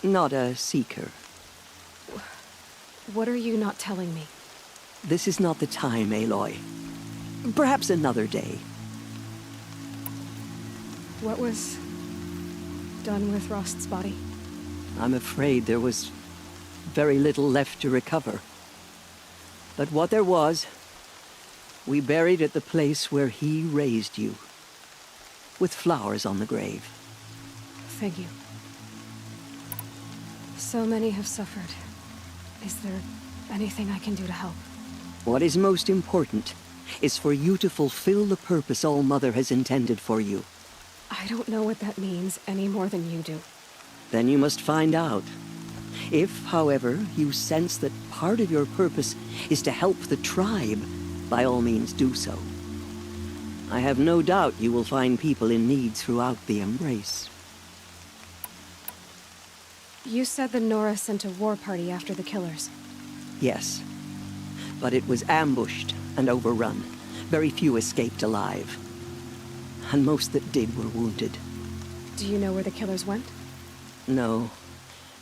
not a Seeker. What are you not telling me? This is not the time, Aloy. Perhaps another day. What was done with Rost's body? I'm afraid there was very little left to recover. But what there was, we buried at the place where he raised you, with flowers on the grave. Thank you. So many have suffered. Is there anything I can do to help? What is most important is for you to fulfill the purpose All Mother has intended for you. I don't know what that means any more than you do. Then you must find out. If, however, you sense that part of your purpose is to help the tribe, by all means do so. I have no doubt you will find people in need throughout the Embrace. You said the Nora sent a war party after the killers. Yes. But it was ambushed and overrun. Very few escaped alive. And most that did were wounded. Do you know where the killers went? No.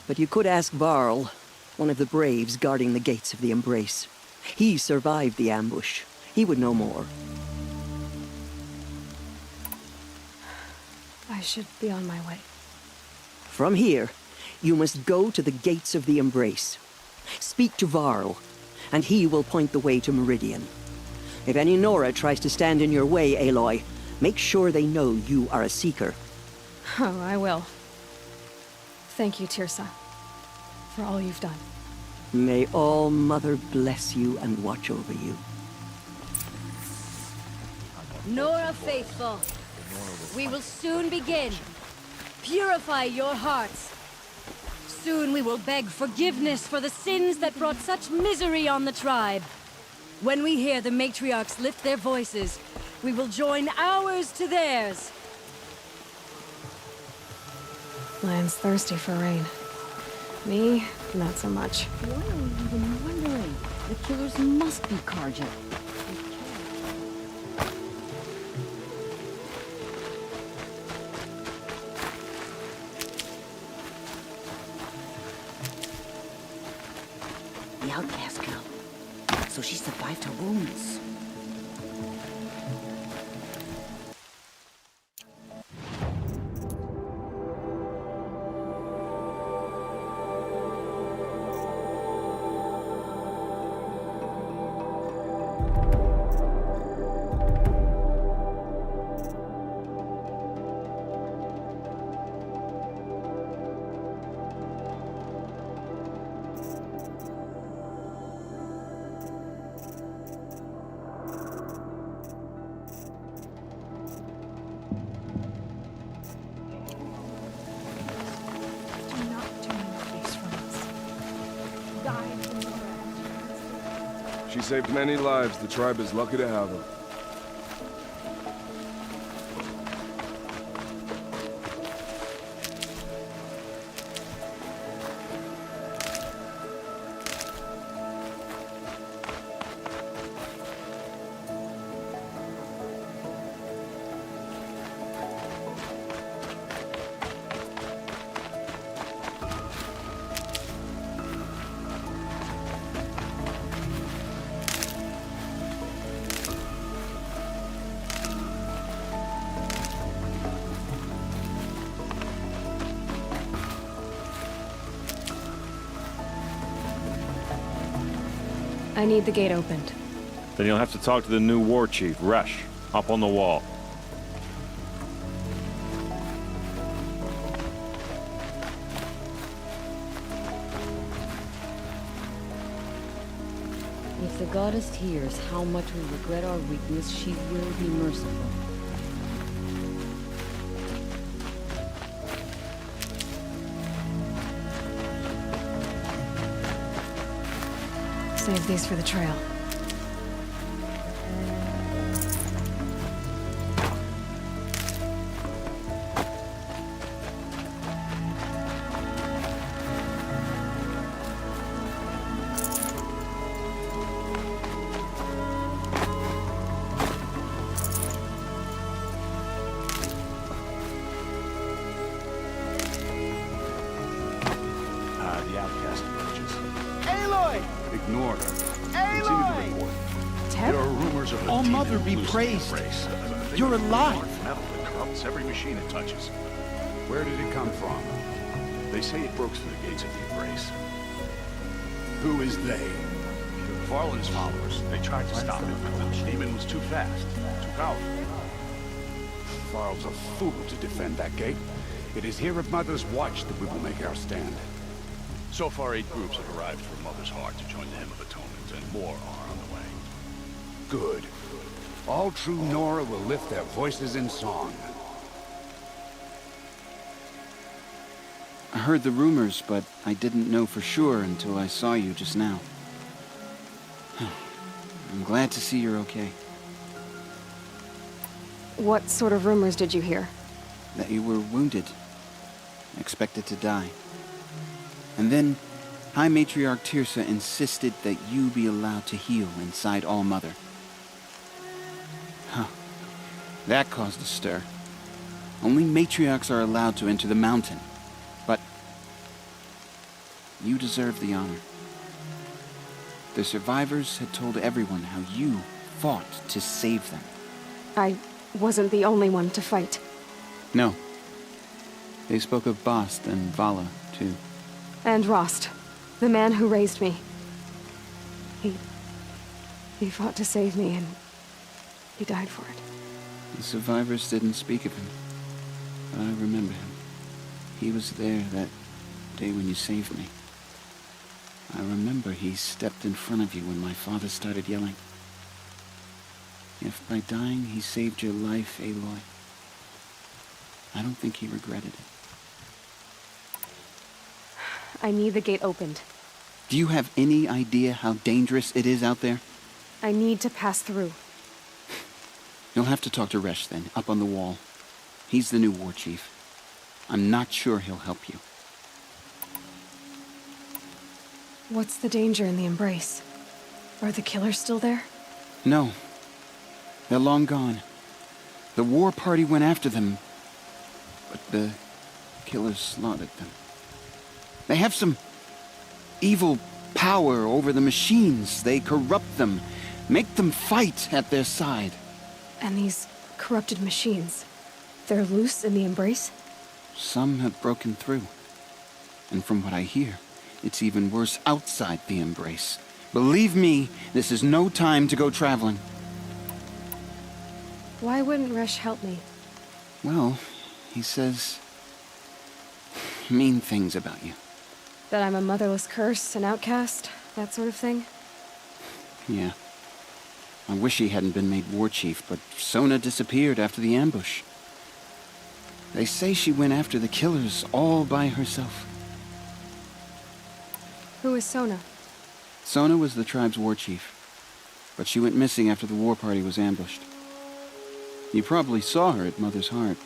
But you could ask Varl. one of the braves guarding the gates of the Embrace. He survived the ambush. He would know more. I should be on my way. From here, you must go to the gates of the Embrace. Speak to Varl, and he will point the way to Meridian. If any Nora tries to stand in your way, Aloy, make sure they know you are a Seeker. Oh, I will. Thank you, Tirsa, for all you've done. May All Mother bless you and watch over you. Nora faithful, we will soon begin. Purify your hearts. Soon we will beg forgiveness for the sins that brought such misery on the tribe. When we hear the matriarchs lift their voices, we will join ours to theirs. Lion's thirsty for rain. Me, not so much. Why are you even wondering? The killers must be Karja. The outcast girl. So she survived her wounds. She saved many lives. The tribe is lucky to have her. I need the gate opened. Then you'll have to talk to the new war chief, Resh, up on the wall. If the goddess hears how much we regret our weakness, she will be merciful. Save these for the trail. The outcast emerges. Aloy! Ignore her. Aloy! Continue to report. Teb? There are rumors of a All demon Mother be loose in the praised. Embrace. You're alive. Metal that corrupts every machine it touches. Where did it come from? They say it broke through the gates of the Embrace. Who is they? Varl and his followers. They tried to stop it, but the demon was too fast, too powerful. Varl's a fool to defend that gate. It is here at Mother's Watch that we will make our stand. So far, 8 groups have arrived from Mother's Heart to join the Hymn of Atonement, and more are on the way. Good. All true Nora will lift their voices in song. I heard the rumors, but I didn't know for sure until I saw you just now. I'm glad to see you're okay. What sort of rumors did you hear? That you were wounded, expected to die. And then, High Matriarch Tirsa insisted that you be allowed to heal inside All Mother. Huh. That caused a stir. Only matriarchs are allowed to enter the mountain. But you deserve the honor. The survivors had told everyone how you fought to save them. I wasn't the only one to fight. No. They spoke of Bast and Vala, too. And Rost, the man who raised me. He fought to save me, and he died for it. The survivors didn't speak of him, but I remember him. He was there that day when you saved me. I remember he stepped in front of you when my father started yelling. If by dying he saved your life, Aloy, I don't think he regretted it. I need the gate opened. Do you have any idea how dangerous it is out there? I need to pass through. You'll have to talk to Resh then, up on the wall. He's the new war chief. I'm not sure he'll help you. What's the danger in the embrace? Are the killers still there? No. They're long gone. The war party went after them, but the killers slaughtered them. They have some evil power over the machines. They corrupt them, make them fight at their side. And these corrupted machines, they're loose in the embrace? Some have broken through. And from what I hear, it's even worse outside the embrace. Believe me, this is no time to go traveling. Why wouldn't Resh help me? Well, he says mean things about you. That I'm a motherless curse, an outcast, that sort of thing? Yeah. I wish he hadn't been made war chief, but Sona disappeared after the ambush. They say she went after the killers all by herself. Who is Sona? Sona was the tribe's war chief, but she went missing after the war party was ambushed. You probably saw her at Mother's Heart.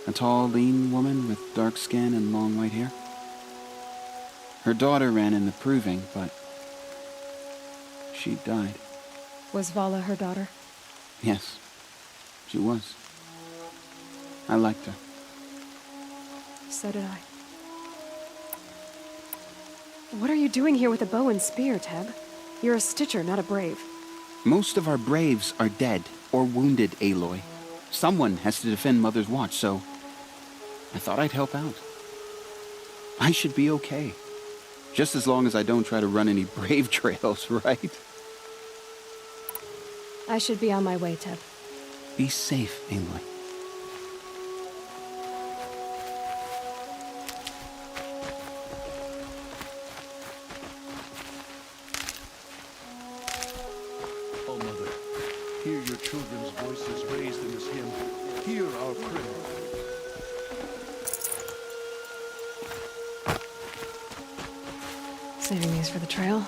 A tall, lean woman with dark skin and long white hair. Her daughter ran in the proving, but she died. Was Vala her daughter? Yes, she was. I liked her. So did I. What are you doing here with a bow and spear, Teb? You're a Stitcher, not a Brave. Most of our Braves are dead or wounded, Aloy. Someone has to defend Mother's Watch, so I thought I'd help out. I should be okay. Just as long as I don't try to run any Brave trails, right? I should be on my way, Teb. Be safe, Aloy. Oh, Mother, hear your children's voices raised in this hymn. Hear our prayer. Saving these for the trail.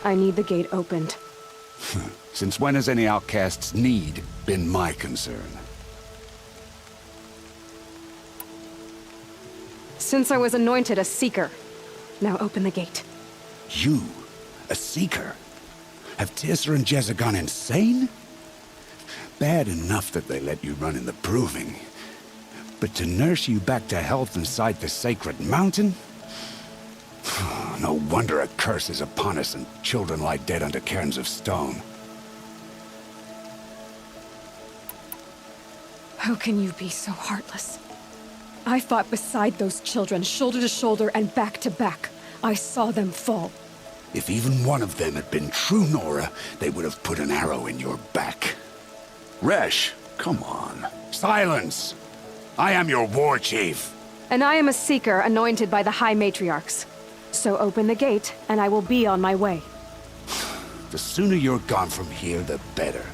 I need the gate opened. Since when has any outcast's need been my concern? Since I was anointed a Seeker. Now open the gate. You? A Seeker? Have Tirsa and Jezza gone insane? Bad enough that they let you run in the Proving. But to nurse you back to health inside the sacred mountain? No wonder a curse is upon us and children lie dead under cairns of stone. How can you be so heartless? I fought beside those children, shoulder to shoulder and back to back. I saw them fall. If even one of them had been true Nora, they would have put an arrow in your back. Resh, come on. Silence! I am your war chief. And I am a Seeker anointed by the High Matriarchs. So open the gate, and I will be on my way. The sooner you're gone from here, the better.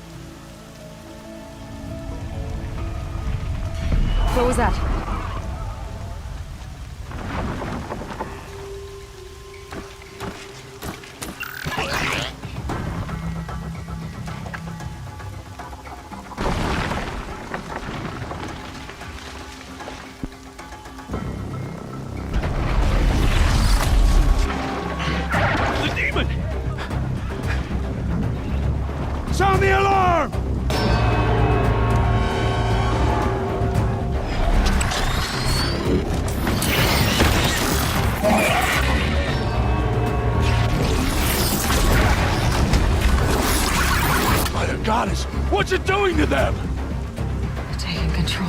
What was that? goddess! What's it doing to them? Taking control.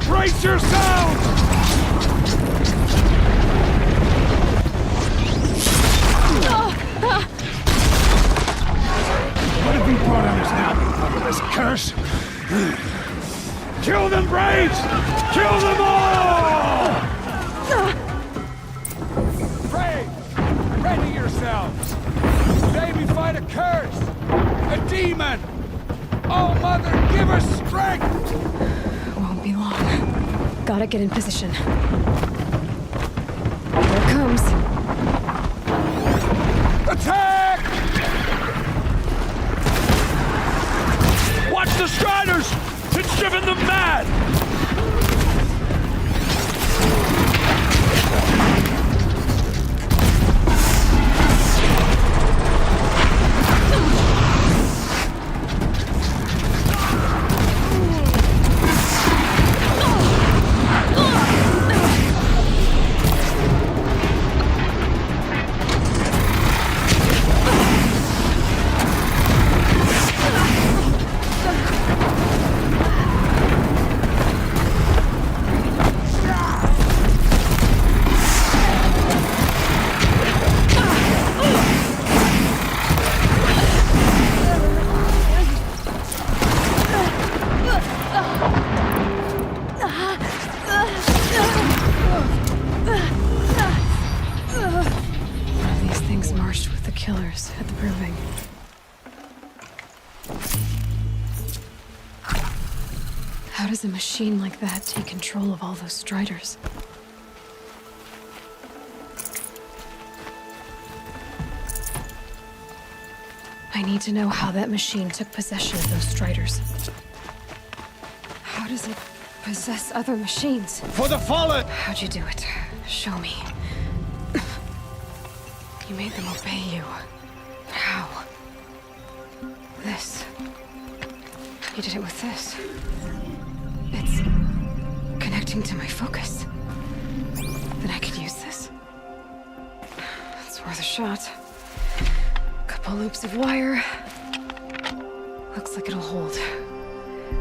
Brace yourselves! What have you brought on us now, motherless curse? Kill them, Braves! Kill them all! Braves! Ready yourselves! Today we fight a curse! A demon! Oh, Mother, give us strength! Won't be long. Gotta get in position. Here it comes. Attack! Watch the Striders! It's driven them mad! These things marched with the killers at the proving. How does a machine like that take control of all those Striders? I need to know how that machine took possession of those Striders. How does it possess other machines? For the fallen! How'd you do it? Show me. You made them obey you. But how? This. You did it with this. It's connecting to my focus. Then I could use this. It's worth a shot. Couple loops of wire. Looks like it'll hold.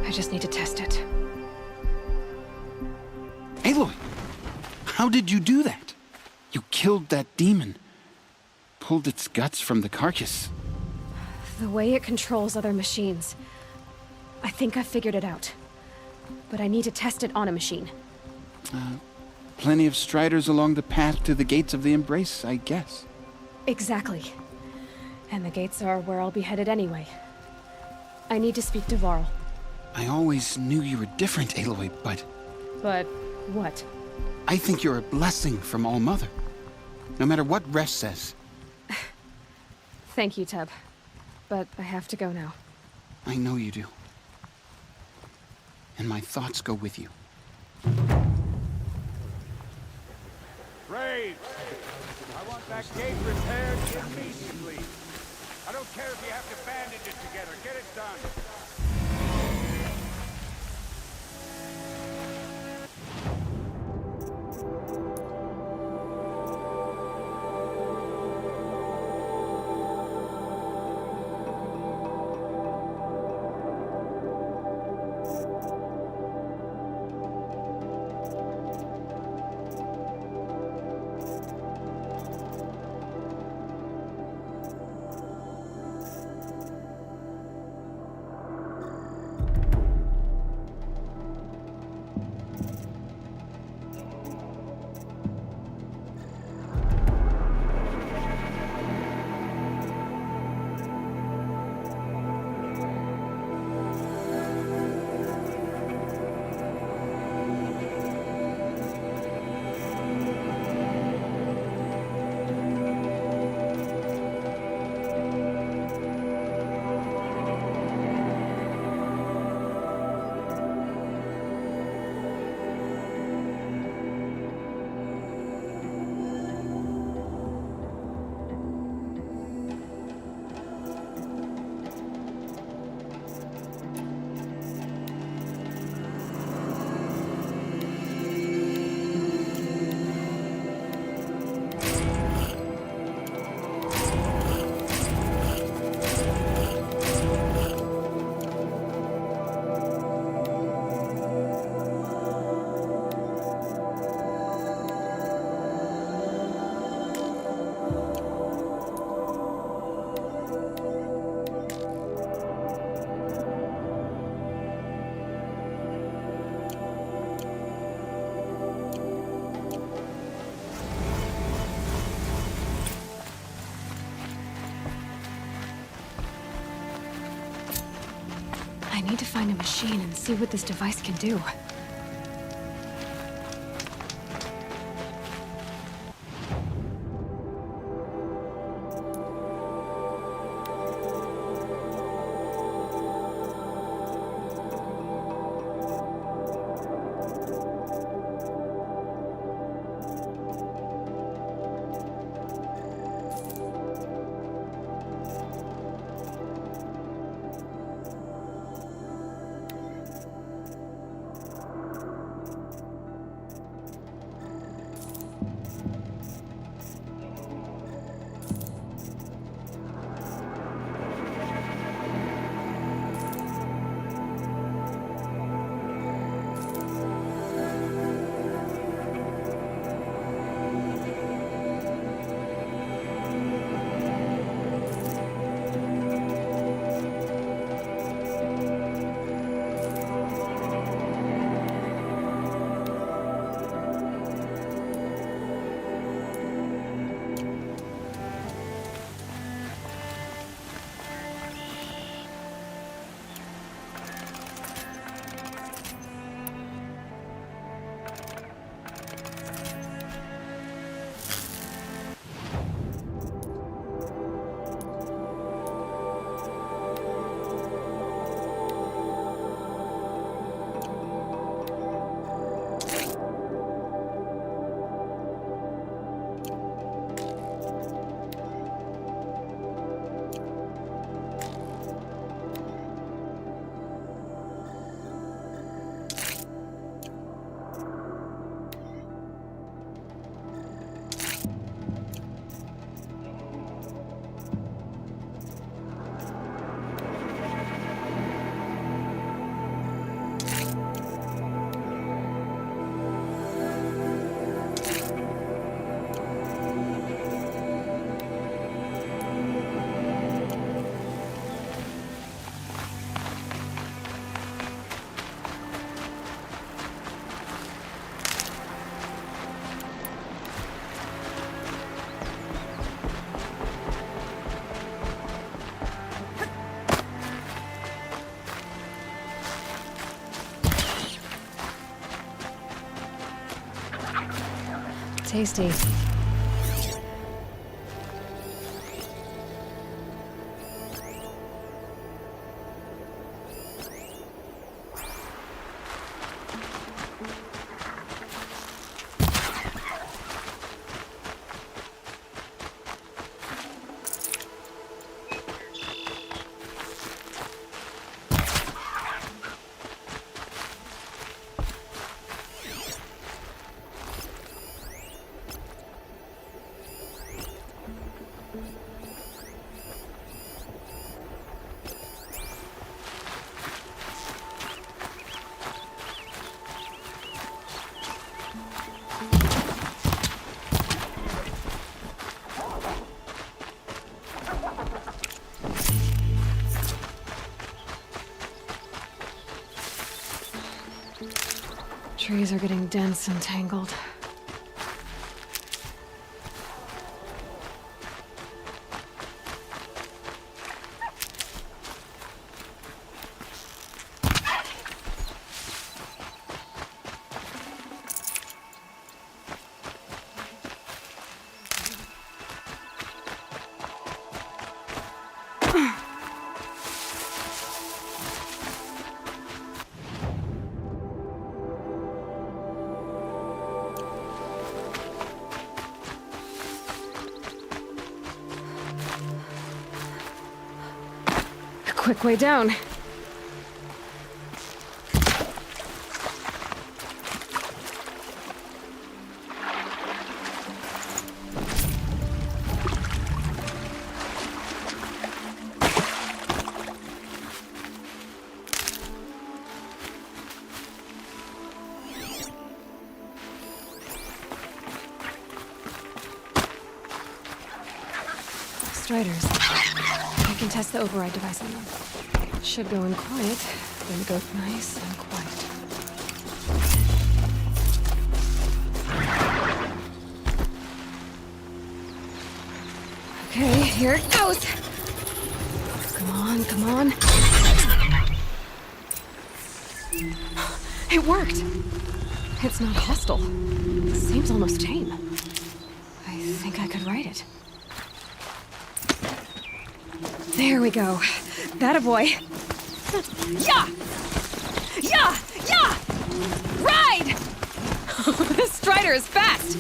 I just need to test it. Aloy, how did you do that? You killed that demon. Pulled its guts from the carcass. The way it controls other machines. I think I figured it out. But I need to test it on a machine. Plenty of Striders along the path to the gates of the Embrace, I guess. Exactly. And the gates are where I'll be headed anyway. I need to speak to Varl. I always knew you were different, Aloy, but... But what? I think you're a blessing from All Mother. No matter what Resh says. Thank you, Teb. But I have to go now. I know you do. And my thoughts go with you. Braves! I want that gate repaired immediately. I don't care if you have to bandage it together. Get it done. need to find a machine and see what this device can do. Tasty. Trees are getting dense and tangled. Quick way down. Striders. I can test the override device on them. Should go in quiet, then go nice and quiet. Okay, here it goes. Come on, come on. It worked! It's not hostile. It seems almost tame. I think I could ride it. There we go. That a boy. Yeah! Yeah! Yeah! Ride! This strider is fast!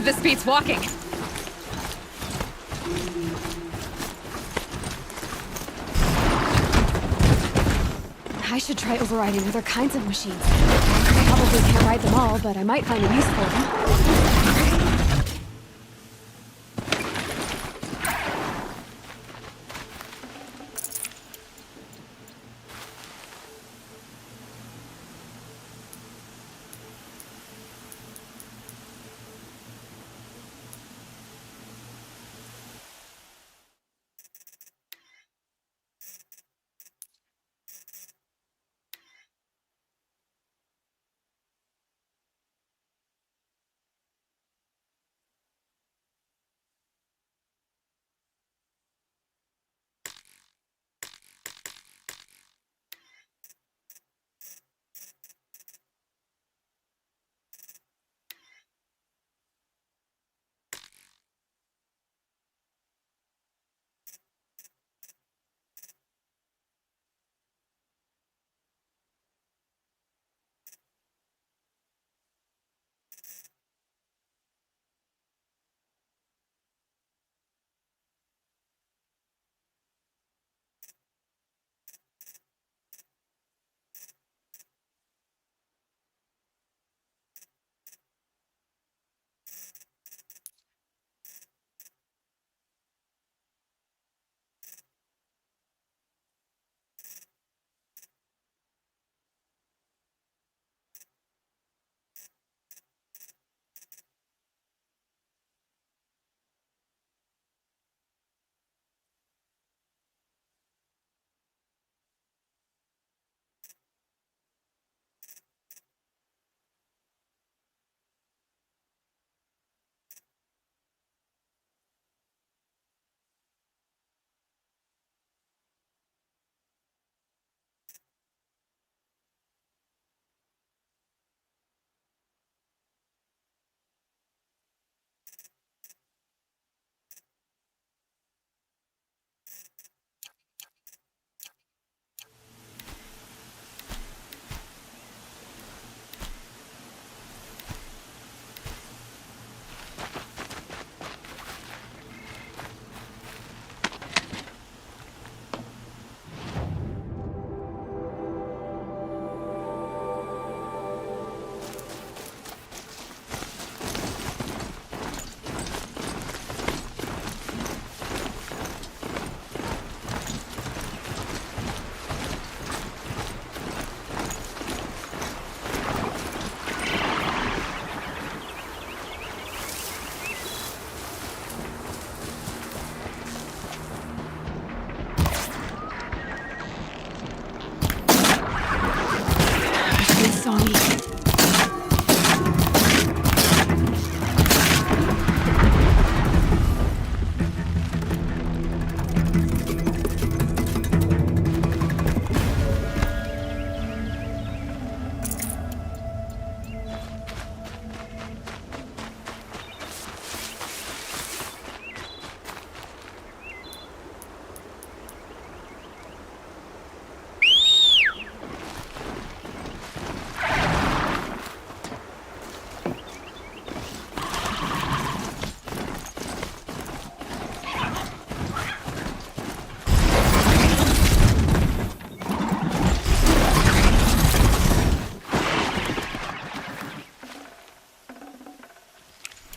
This beats walking. I should try overriding other kinds of machines. I probably can't ride them all, but I might find a use for them.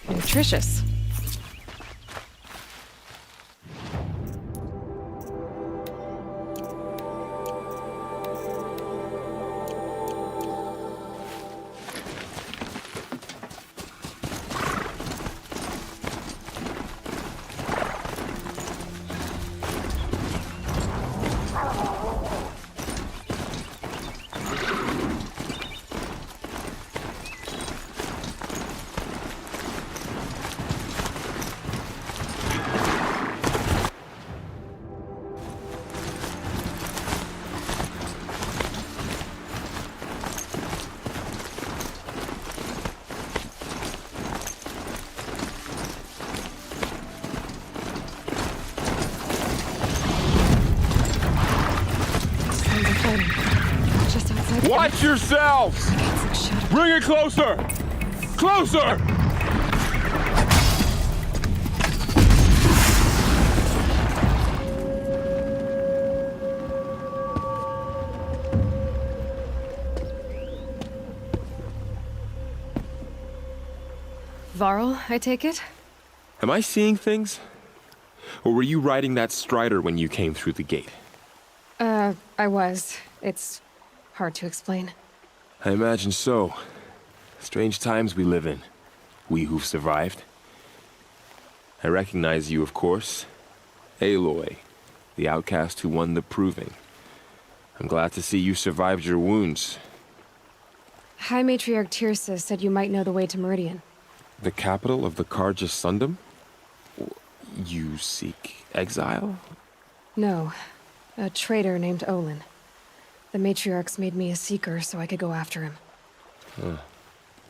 Nutritious. Watch yourselves! Bring it closer! Closer! Varl, I take it? Am I seeing things? Or were you riding that strider when you came through the gate? I was. It's hard to explain. I imagine so. Strange times we live in. We who've survived. I recognize you, of course. Aloy, the outcast who won the proving. I'm glad to see you survived your wounds. High Matriarch Tirsa said you might know the way to Meridian. The capital of the Carja Sundom? You seek exile? No. A traitor named Olin. The Matriarchs made me a seeker so I could go after him. Huh.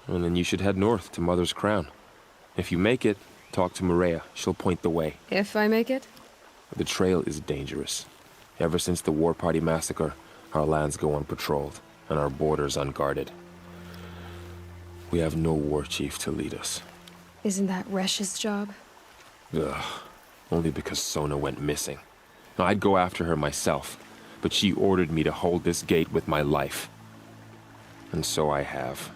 Well, then you should head north to Mother's Crown. If you make it, talk to Maria. She'll point the way. If I make it? The trail is dangerous. Ever since the War Party massacre, our lands go unpatrolled, and our borders unguarded. We have no war chief to lead us. Isn't that Resh's job? Ugh. Only because Sona went missing. Now, I'd go after her myself, but she ordered me to hold this gate with my life. And so I have.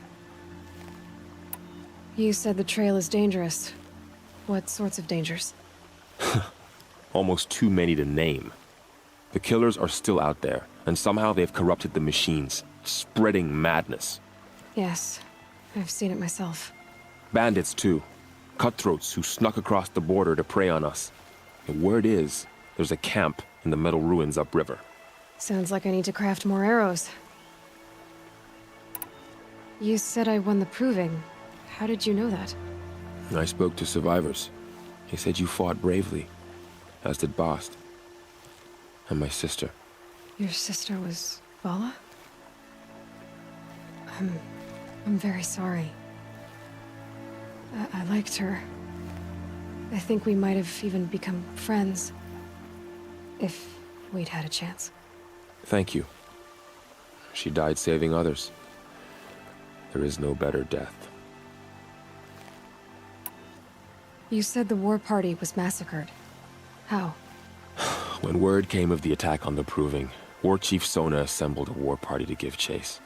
You said the trail is dangerous. What sorts of dangers? Almost too many to name. The killers are still out there, and somehow they've corrupted the machines, spreading madness. Yes, I've seen it myself. Bandits, too. Cutthroats who snuck across the border to prey on us. The word is, there's a camp in the metal ruins upriver. Sounds like I need to craft more arrows. You said I won the proving. How did you know that? I spoke to survivors. They said you fought bravely, as did Bast. And my sister. Your sister was Vala? I'm very sorry. I liked her. I think we might have even become friends. If we'd had a chance. Thank you. She died saving others. There is no better death. You said the war party was massacred. How? When word came of the attack on the Proving, War Chief Sona assembled a war party to give chase.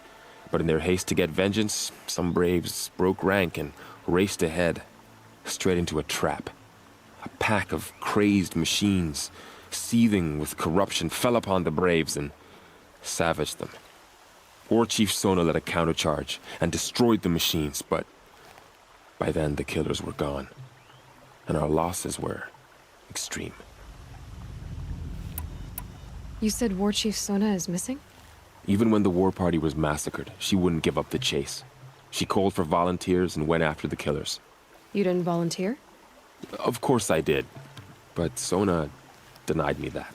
But in their haste to get vengeance, some braves broke rank and raced ahead, straight into a trap. A pack of crazed machines, seething with corruption, fell upon the braves and savaged them. War Chief Sona led a countercharge and destroyed the machines, but by then the killers were gone, and our losses were extreme. You said War Chief Sona is missing? Even when the war party was massacred, she wouldn't give up the chase. She called for volunteers and went after the killers. You didn't volunteer? Of course I did, but Sona denied me that.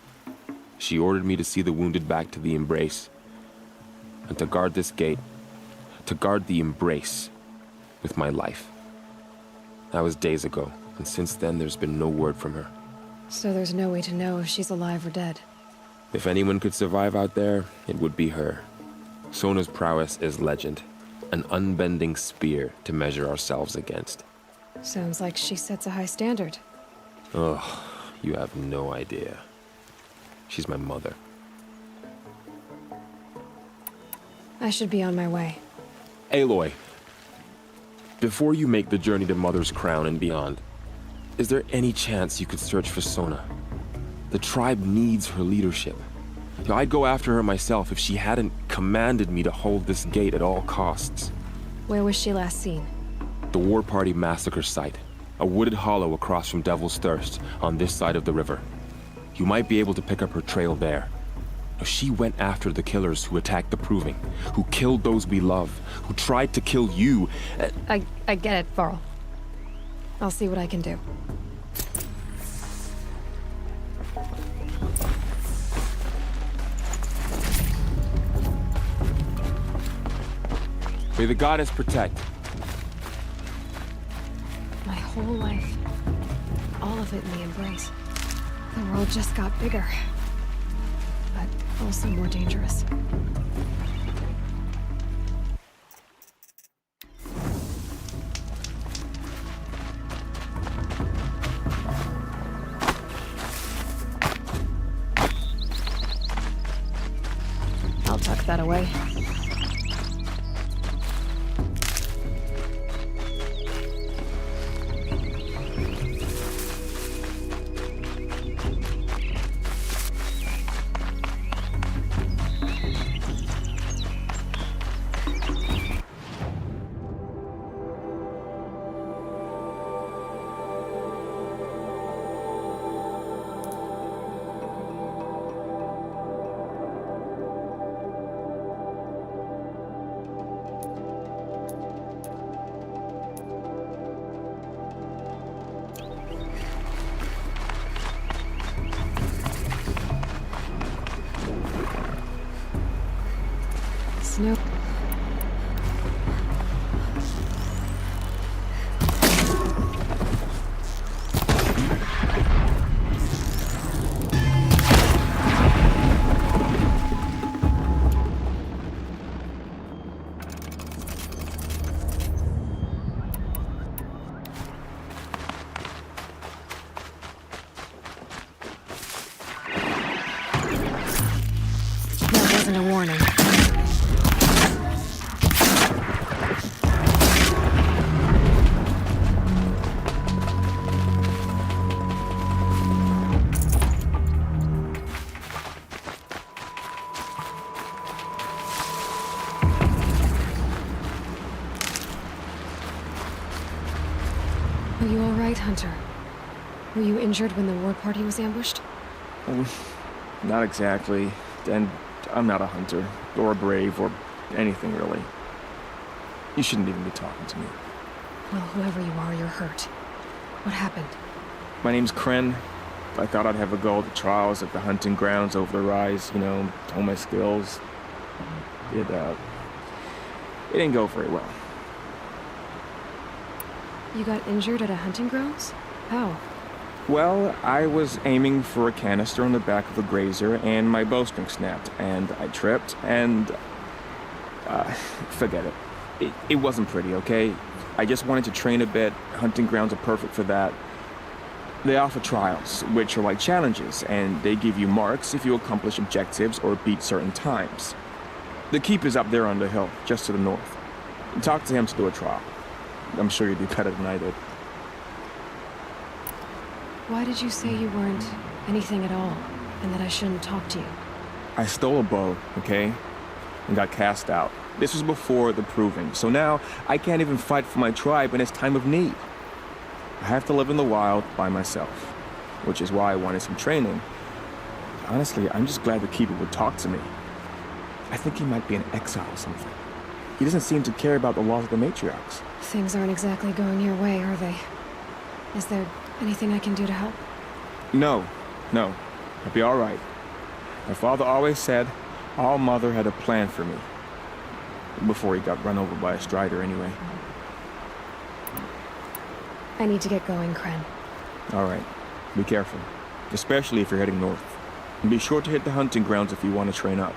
She ordered me to see the wounded back to the Embrace, and to guard this gate, to guard the Embrace with my life. That was days ago, and since then there's been no word from her. So there's no way to know if she's alive or dead. If anyone could survive out there, it would be her. Sona's prowess is legend, an unbending spear to measure ourselves against. Sounds like she sets a high standard. Ugh, you have no idea. She's my mother. I should be on my way. Aloy, before you make the journey to Mother's Crown and beyond, is there any chance you could search for Sona? The tribe needs her leadership. I'd go after her myself if she hadn't commanded me to hold this gate at all costs. Where was she last seen? The War Party massacre site. A wooded hollow across from Devil's Thirst, on this side of the river. You might be able to pick up her trail there. She went after the killers who attacked the Proving, who killed those we love, who tried to kill you. I get it, Varl. I'll see what I can do. May the goddess protect. My whole life. All of it in the Embrace. The world just got bigger. But also more dangerous. that away. Snow. That wasn't a warning. Are you all right, Hunter? Were you injured when the war party was ambushed? Not exactly. And I'm not a hunter, or a brave, or anything really. You shouldn't even be talking to me. Well, whoever you are, you're hurt. What happened? My name's Kren. I thought I'd have a go at the trials at the hunting grounds over the rise, you know, hone my skills. It didn't go very well. You got injured at a hunting grounds? How? Well, I was aiming for a canister on the back of a grazer, and my bowstring snapped, and I tripped, and... forget it. It wasn't pretty, okay? I just wanted to train a bit. Hunting grounds are perfect for that. They offer trials, which are like challenges, and they give you marks if you accomplish objectives or beat certain times. The keep is up there on the hill, just to the north. Talk to him to do a trial. I'm sure you'd do better than I did. Why did you say you weren't anything at all, and that I shouldn't talk to you? I stole a bow, okay? And got cast out. This was before the proving, so now I can't even fight for my tribe in its time of need. I have to live in the wild by myself, which is why I wanted some training. Honestly, I'm just glad the Keeper would talk to me. I think he might be in exile or something. He doesn't seem to care about the laws of the matriarchs. Things aren't exactly going your way, are they? Is there anything I can do to help? No. I'll be all right. My father always said our mother had a plan for me. Before he got run over by a strider, anyway. I need to get going, Kren. All right. Be careful. Especially if you're heading north. And be sure to hit the hunting grounds if you want to train up.